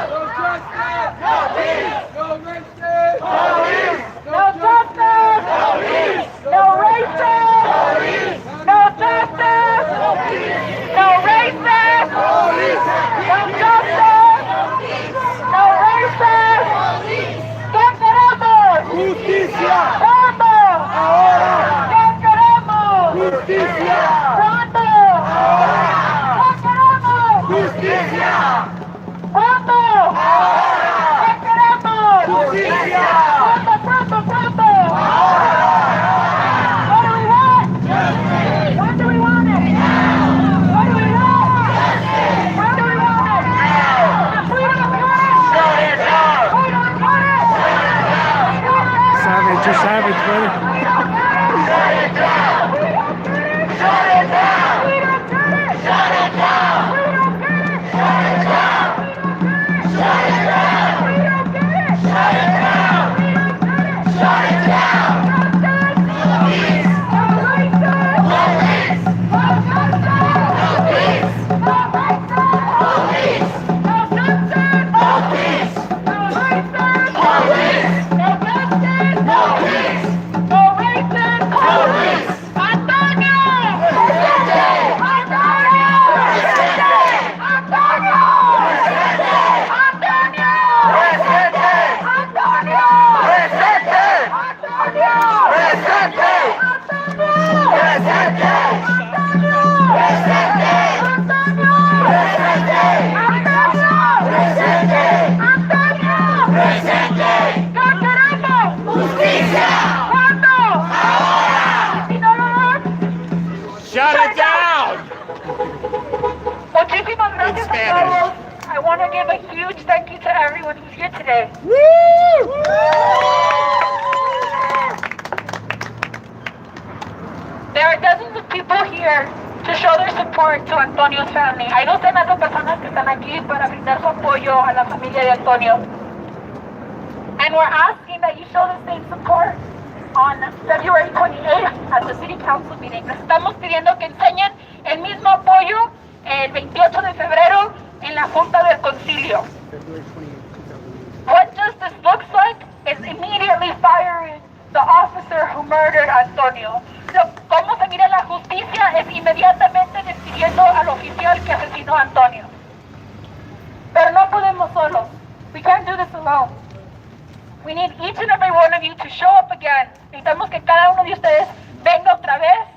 Police! No justice! Police! No racist! Police! No justice! Police! No racist! Police! No justice! No racist! Police! ¿Qué queremos? Justicia! ¿Cuándo? Ahora! ¿Qué queremos? Justicia! ¿Cuándo? Ahora! ¿Qué queremos? Justicia! ¿Cuándo? Ahora! ¿Qué queremos? Justicia! ¿Cuándo, cuándo, cuándo? Ahora! What do we want? Justice! What do we want? Now! What do we want? Justice! What do we want? Now! If we don't get it, shut it down! If we don't get it, shut it down! Savage, you're savage, brother. Shut it down! We don't get it! Shut it down! We don't get it! Shut it down! We don't get it! Shut it down! We don't get it! Shut it down! We don't get it! Shut it down! We don't get it! Shut it down! Justice! Police! No racist! Police! No justice! Police! No racist! Police! No justice! Police! No racist! Police! No justice! Police! No racist! Police! Antonio! Presente! Antonio! Presente! Antonio! Presente! Antonio! Presente! Antonio! Presente! Antonio! Presente! Antonio! Presente! Antonio! Presente! Antonio! Presente! Antonio! Presente! Antonio! Presente! ¿Qué queremos? Justicia! ¿Cuándo? Ahora! ¿Y si no lo dan? Shut it down! Muchísimas gracias a Spanish. todos. I want to give a huge thank you to everyone who's here today. There are dozens of people here to show their support to Antonio's family. Hay docenas de personas que están aquí para brindar su apoyo a la familia de Antonio. And we're asking that you show the same support on February 28th at the City Council meeting. Les estamos pidiendo que enseñen el mismo apoyo el 28 de febrero en la Junta del Concilio. What justice looks like is immediately firing the officer who murdered Antonio. cómo se mira la justicia es inmediatamente despidiendo al oficial que asesinó a Antonio. Pero no podemos solos. We can't do this alone. We need each and every one of you to show up again. Necesitamos que cada uno de ustedes venga otra vez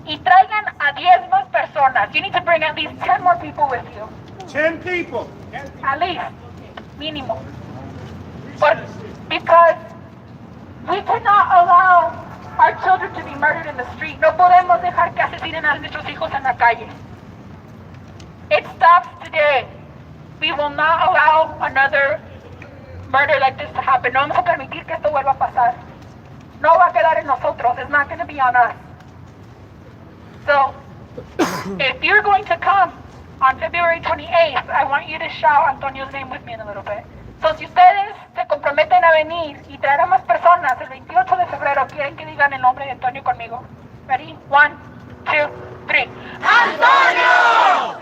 y traigan a 10 más personas. You need to bring at least 10 more people with you. 10 people. At least, mínimo. Because we cannot allow our children to be murdered in the street. No podemos dejar que asesinen a nuestros hijos en la calle. It stops today. We will not allow another murder like this to happen. No vamos a permitir que esto vuelva a pasar. No va a quedar en nosotros. It's not going to be on us. So, if you're going to come on February 28th, I want you to shout Antonio's name with me in a little bit. So, si ustedes se comprometen a venir y traer a más personas, el 28 de febrero quieren que digan el nombre de Antonio conmigo. Ready? 1, 2, 3. ¡Antonio!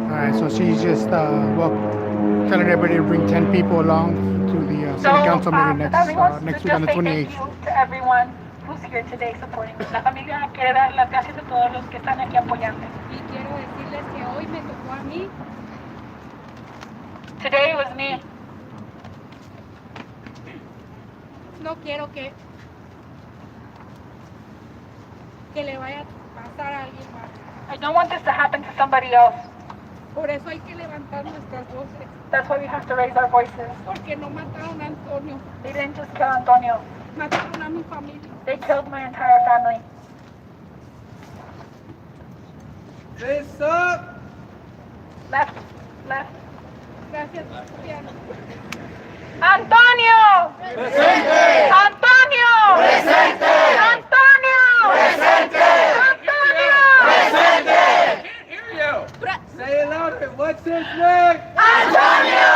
Alright, so she's just telling everybody to bring 10 people along to the city council meeting next week on the 28th. Thank you to everyone who's here today supporting us. La familia quiere dar las gracias a todos los que están aquí apoyando. Y quiero decirles que hoy me tocó a mí. Today was me. No quiero que le vaya a pasar a alguien más. I don't want this to happen to somebody else. Por eso hay que levantar nuestras voces. That's why we have to raise our voices. Porque no mataron a Antonio, They didn't just kill Antonio. mataron a mi familia. They killed my entire family. This up! Left. Gracias, Cristiano. ¡Antonio! ¡Presente! ¡Antonio! ¡Presente! ¡Antonio! ¡Presente! ¡Antonio! ¡Presente! Say it louder. What's his name? ¡Antonio!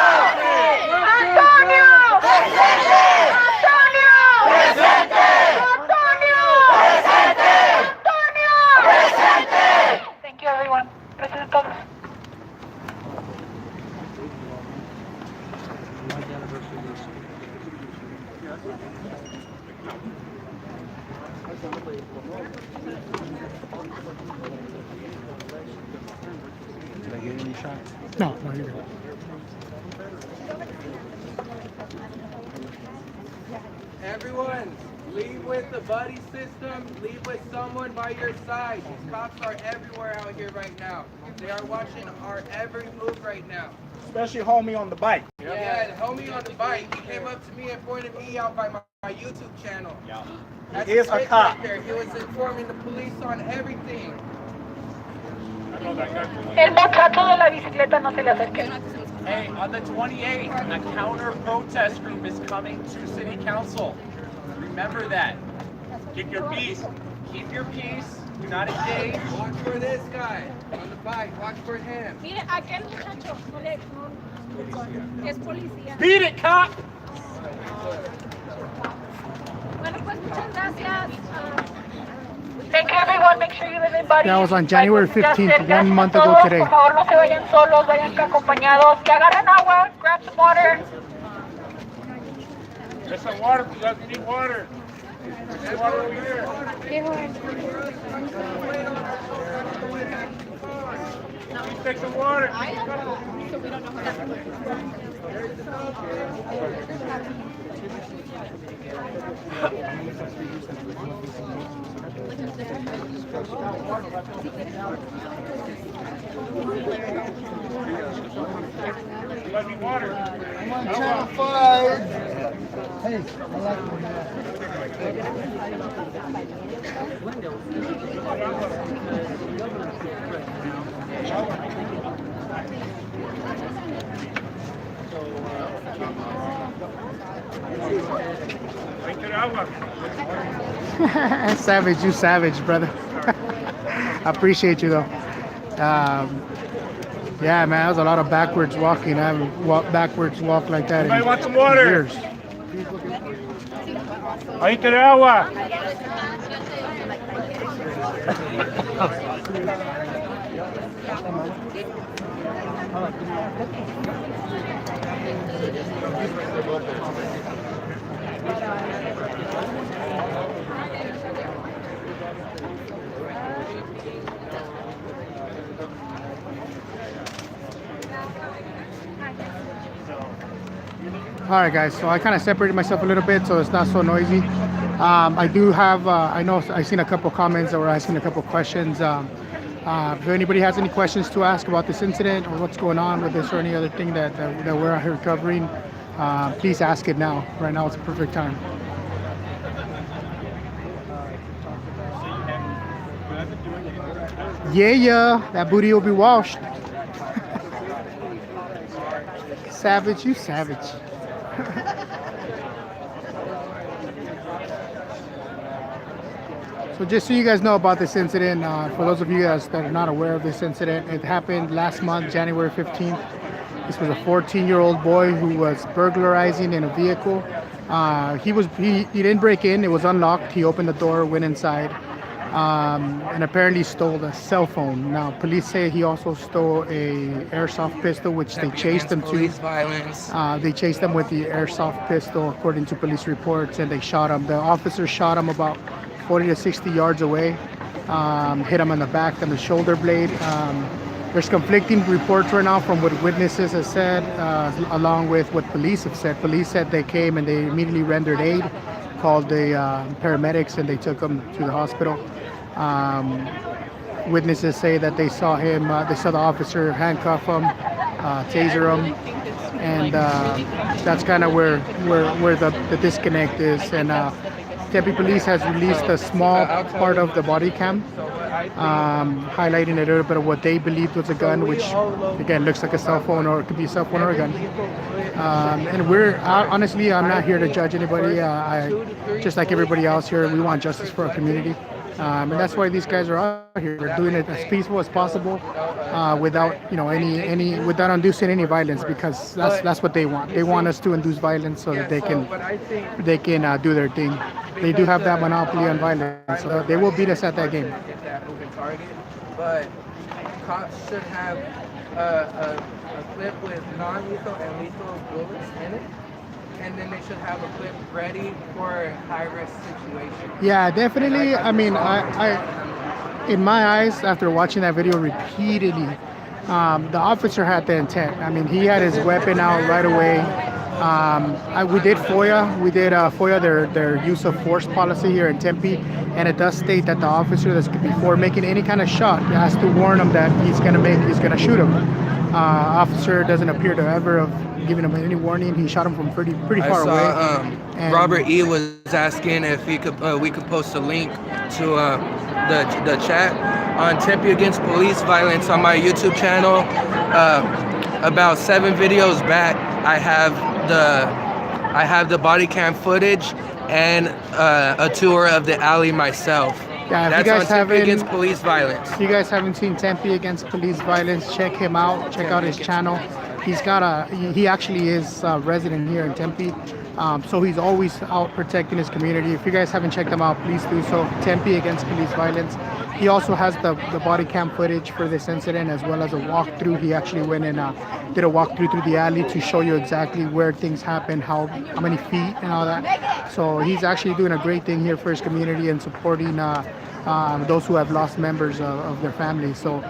¡Antonio! ¡Presente! ¡Antonio! ¡Presente! ¡Antonio! ¡Presente! ¡Antonio! ¡Presente! Thank you, everyone. Gracias a todos. Did I get any shots? No, you're good. Everyone, leave with the buddy system. Leave with someone by your side. These cops are everywhere out here right now. They are watching our every move right now. Especially homie on the bike. Yeah, the homie on the bike, he came up to me and pointed me out by my YouTube channel. Yeah. That's He is a kid cop. right there. He was informing the police on everything. El muchacho de la bicicleta no se le acerque. Hey, on the 28th, a counter protest group is coming to City Council. Remember that. Keep your peace. Keep your peace. Do not engage. Watch for this guy on the bike. Watch for him. Mire, aquel muchacho es policía. Beat it, cop! Bueno, pues muchas gracias. Thank you, everyone. Make sure you live in buddies. That was on January Like what we 15th, just said. 1 month Gracias a ago todos. today. Por favor, no se vayan solos, vayan acompañados. Que agarren agua, grab some water. There's some water. You guys need water. There's water over here. Please take some water. You guys need water. I'm on channel 5. Hey, I like Savage, you savage, brother. I appreciate you though. Yeah, man, that was a lot of backwards walking. I haven't walked backwards walk like that Anybody in want some water? years. Ahí te agua. All right, guys. So I kind of separated myself a little bit, so it's not so noisy. I do have. I know I've seen a couple comments that were asking a couple questions. If anybody has any questions to ask about this incident or what's going on with this or any other thing that we're out here covering, please ask it now. Right now, it's the perfect time. Yeah, that booty will be washed. Savage, you savage. So just so you guys know about this incident, for those of you guys that are not aware of this incident, it happened last month, January 15th. This was a 14-year-old boy who was burglarizing in a vehicle. He didn't break in, it was unlocked. He opened the door, went inside, and apparently stole a cell phone. Now, police say he also stole a airsoft pistol, which they chased him to. They chased him with the airsoft pistol, according to police reports, and they shot him. The officer shot him about 40 to 60 yards away, hit him on the back and the shoulder blade. There's conflicting reports right now from what witnesses have said, along with what police have said. Police said they came and they immediately rendered aid, called the paramedics, and they took him to the hospital. Witnesses say that they saw him, they saw the officer handcuff him, taser him, and that's kind of where the disconnect is. And Tempe Police has released a small part of the body cam, highlighting a little bit of what they believed was a gun, which again looks like a cell phone, or it could be a cell phone or a gun. And honestly, I'm not here to judge anybody. Just like everybody else here, we want justice for our community. And that's why these guys are out here. They're doing it as peaceful as possible, without without inducing any violence, because that's what they want. They want us to induce violence so that they can do their thing. They do have that monopoly on violence, so they will beat us at that game. But cops should have a clip with non-lethal and lethal bullets in it. And then they should have a clip ready for a high-risk situation. Yeah, definitely. I mean, I in my eyes, after watching that video repeatedly, the officer had the intent. I mean, he had his weapon out right away. We did FOIA. We did FOIA their use of force policy here in Tempe, and it does state that the officer, before making any kind of shot, has to warn him that he's gonna shoot him. Officer doesn't appear to ever have given him any warning. He shot him from pretty far away. Robert E was asking if we could post a link to the chat on Tempe Against Police Violence on my YouTube channel. About 7 videos back, I have the body cam footage and a tour of the alley myself. Yeah, that's on Tempe Against Police Violence. If you guys haven't seen Tempe Against Police Violence, check him out. Check out his channel. He actually is a resident here in Tempe, so he's always out protecting his community. If you guys haven't checked him out, please do so. Tempe Against Police Violence. He also has the body cam footage for this incident, as well as a walkthrough. He actually went and did a walkthrough through the alley to show you exactly where things happen, how many feet and all that. So he's actually doing a great thing here for his community and supporting those who have lost members of their family. So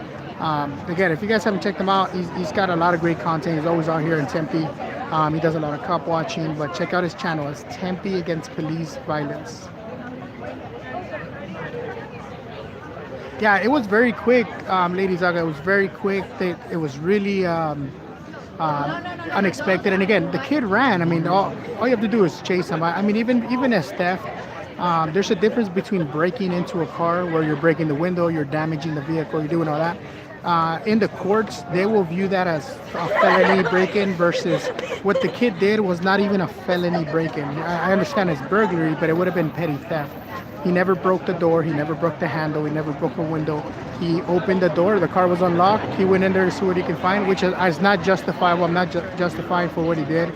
again, if you guys haven't checked him out, he's got a lot of great content. He's always out here in Tempe. He does a lot of cop watching, but check out his channel. It's Tempe Against Police Violence. Yeah, it was very quick, Lady Zaga. It was very quick. It was really unexpected. And again, the kid ran. I mean, all you have to do is chase him. I mean, even as theft, there's a difference between breaking into a car where you're breaking the window, you're damaging the vehicle, you're doing all that. In the courts, they will view that as a felony break-in, versus what the kid did was not even a felony break-in. I understand it's burglary, but it would have been petty theft. He never broke the door, he never broke the handle, he never broke a window. He opened the door, the car was unlocked, he went in there to see what he could find, which is not justifiable. I'm not justifying for what he did.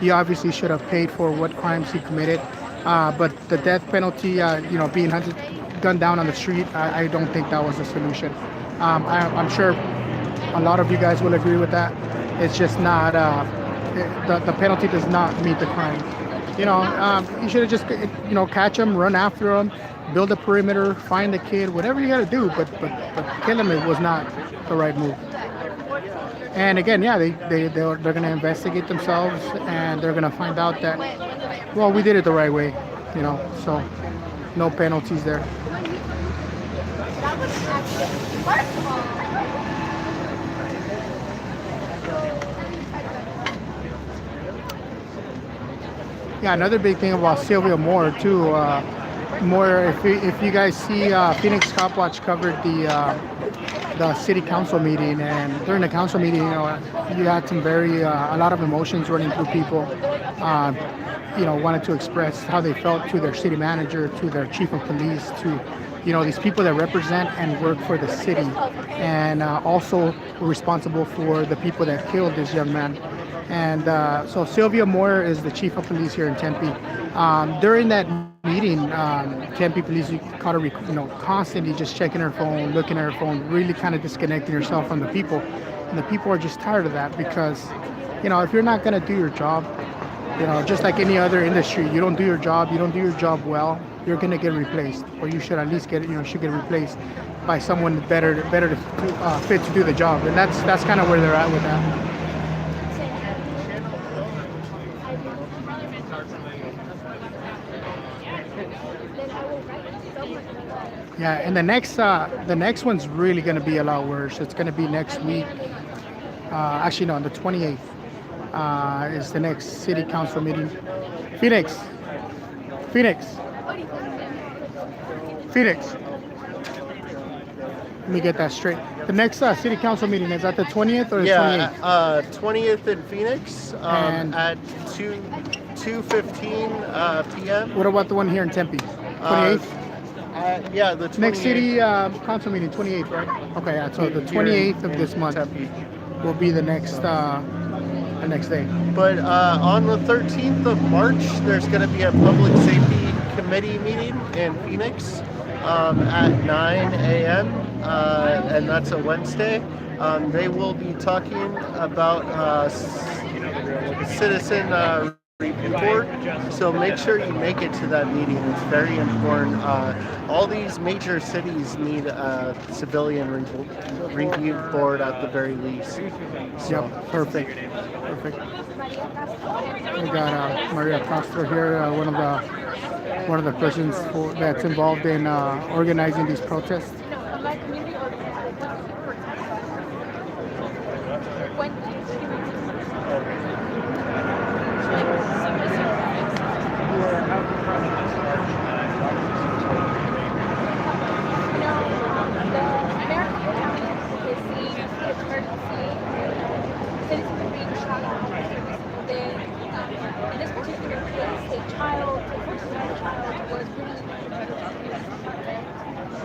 He obviously should have paid for what crimes he committed. But the death penalty, being gunned down on the street, I don't think that was the solution. I'm sure a lot of you guys will agree with that. It's just not the penalty does not meet the crime. You should have just catch them, run after them, build a perimeter, find the kid, whatever you got to do. But kill him, it was not the right move. And again, yeah, they're going to investigate themselves, and they're going to find out that, well, we did it the right way. So no penalties there. Yeah, another big thing about Sylvia Moore too. Moore, if you guys see, Phoenix Cop Watch covered the city council meeting, and during the council meeting, you had some a lot of emotions running through people. Wanted to express how they felt to their city manager, to their chief of police, to these people that represent and work for the city, and also were responsible for the people that killed this young man. And so Sylvia Moore is the chief of police here in Tempe. During that meeting, Tempe police caught her, constantly just checking her phone, looking at her phone, really kind of disconnecting herself from the people. And the people are just tired of that because, if you're not going to do your job, just like any other industry, you don't do your job well, you're going to get replaced, or you should at least get replaced by someone better to fit to do the job. And that's kind of where they're at with that. Yeah, and the next one's really going to be a lot worse. It's going to be next week. Actually, no, on the 28th is the next city council meeting. Phoenix. Let me get that straight. The next city council meeting is at the 20th or the 28th? 20th in Phoenix at 2:15 p.m. What about the one here in Tempe? 28th? Yeah, the 28th. Next city council meeting, 28th, right? Okay, yeah. So the 28th of this month will be the next day. But on the 13th of March, there's going to be a public safety committee meeting in Phoenix at 9 a.m. And that's a Wednesday. They will be talking about citizen report, so make sure you make it to that meeting. It's very important. All these major cities need a civilian review board at the very least. So. Yep, perfect. We got Maria Castro here, one of the persons that's involved in organizing these protests.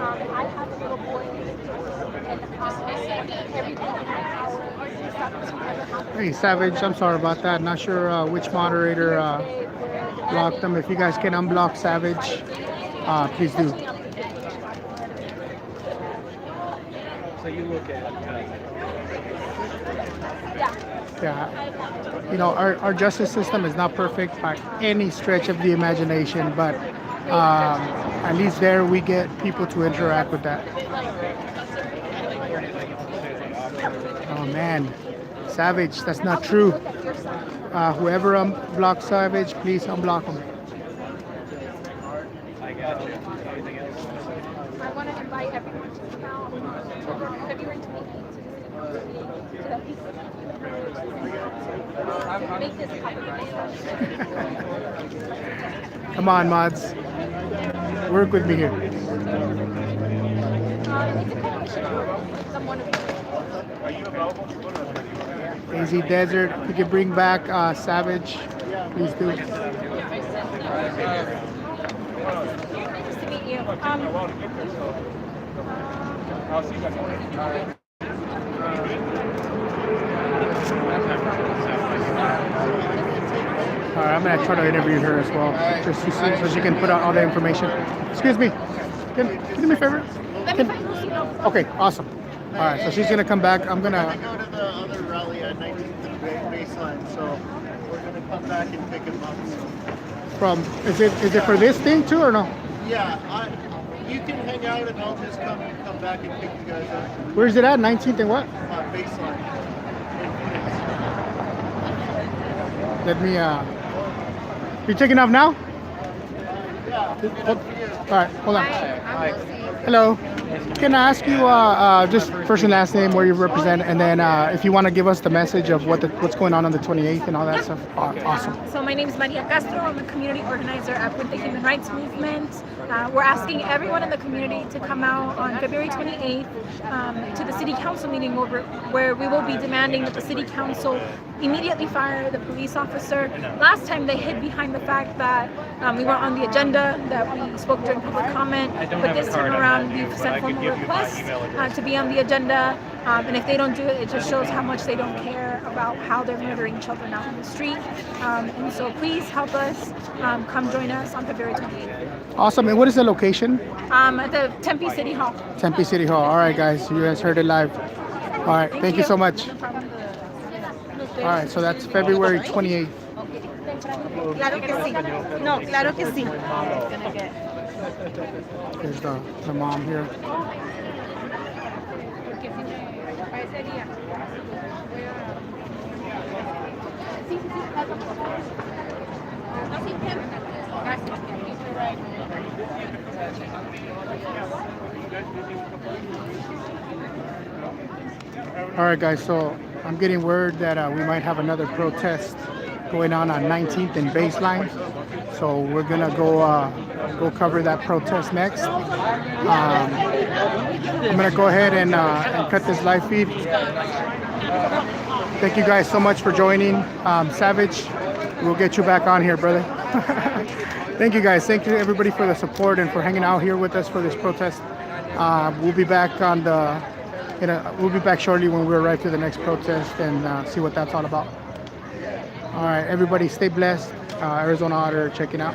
I have a little boy, and Hey, Savage, I'm sorry about that. Not sure which moderator blocked them. If you guys can unblock Savage, please do. So you look at yeah, our justice system is not perfect by any stretch of the imagination, but at least there we get people to interact with that. Oh man, Savage, that's not true. Whoever unblocks Savage, please unblock him. I want to invite everyone to come out February 28th to the peace to make this happen. Come on, mods. Work with me here. It's a connection to someone of Easy Desert, if you could bring back Savage, please do. Nice to meet you. I'll see you guys. All right, I'm gonna try to interview her as well, just so she can put out all the information. Excuse me, can you do me a favor? Okay, awesome. All right, so she's gonna come back. I'm gonna go to the other rally at 19th and Baseline, so come back and pick him up. So. Is it for this thing too or no? Yeah, you can hang out and I'll just come back and pick you guys up. Where's it at? 19th and what? Baseline. Let me you taking off now? Yeah. All right, hold on. Hello. Can I ask you just first and last name, where you represent, and then if you want to give us the message of what's going on the 28th and all that stuff? Awesome. So my name is Maria Castro. I'm a community organizer at Puente Human Rights Movement. We're asking everyone in the community to come out on February 28th to the City Council meeting where we will be demanding that the City Council immediately fire the police officer. Last time they hid behind the fact that we weren't on the agenda, that we spoke during public comment, but this time around we've sent formal requests to be on the agenda, and if they don't do it, it just shows how much they don't care about how they're murdering children out in the street. And so please help us, come join us on February 28th. Awesome. And what is the location? At the Tempe City Hall. Tempe City Hall. All right, guys. You guys heard it live. All right. Thank you so much. No problem. All right. So that's February 28th. Claro que sí. No, claro que sí. There's the mom here. All right, guys. So I'm getting word that we might have another protest going on 19th and Baseline. So we're gonna go cover that protest next. I'm gonna go ahead and cut this live feed. Thank you guys so much for joining. Savage, we'll get you back on here, brother. Thank you guys. Thank you everybody for the support and for hanging out here with us for this protest. We'll be back on we'll be back shortly when we arrive to the next protest and see what that's all about. All right, everybody, stay blessed. Arizona Auditor checking out.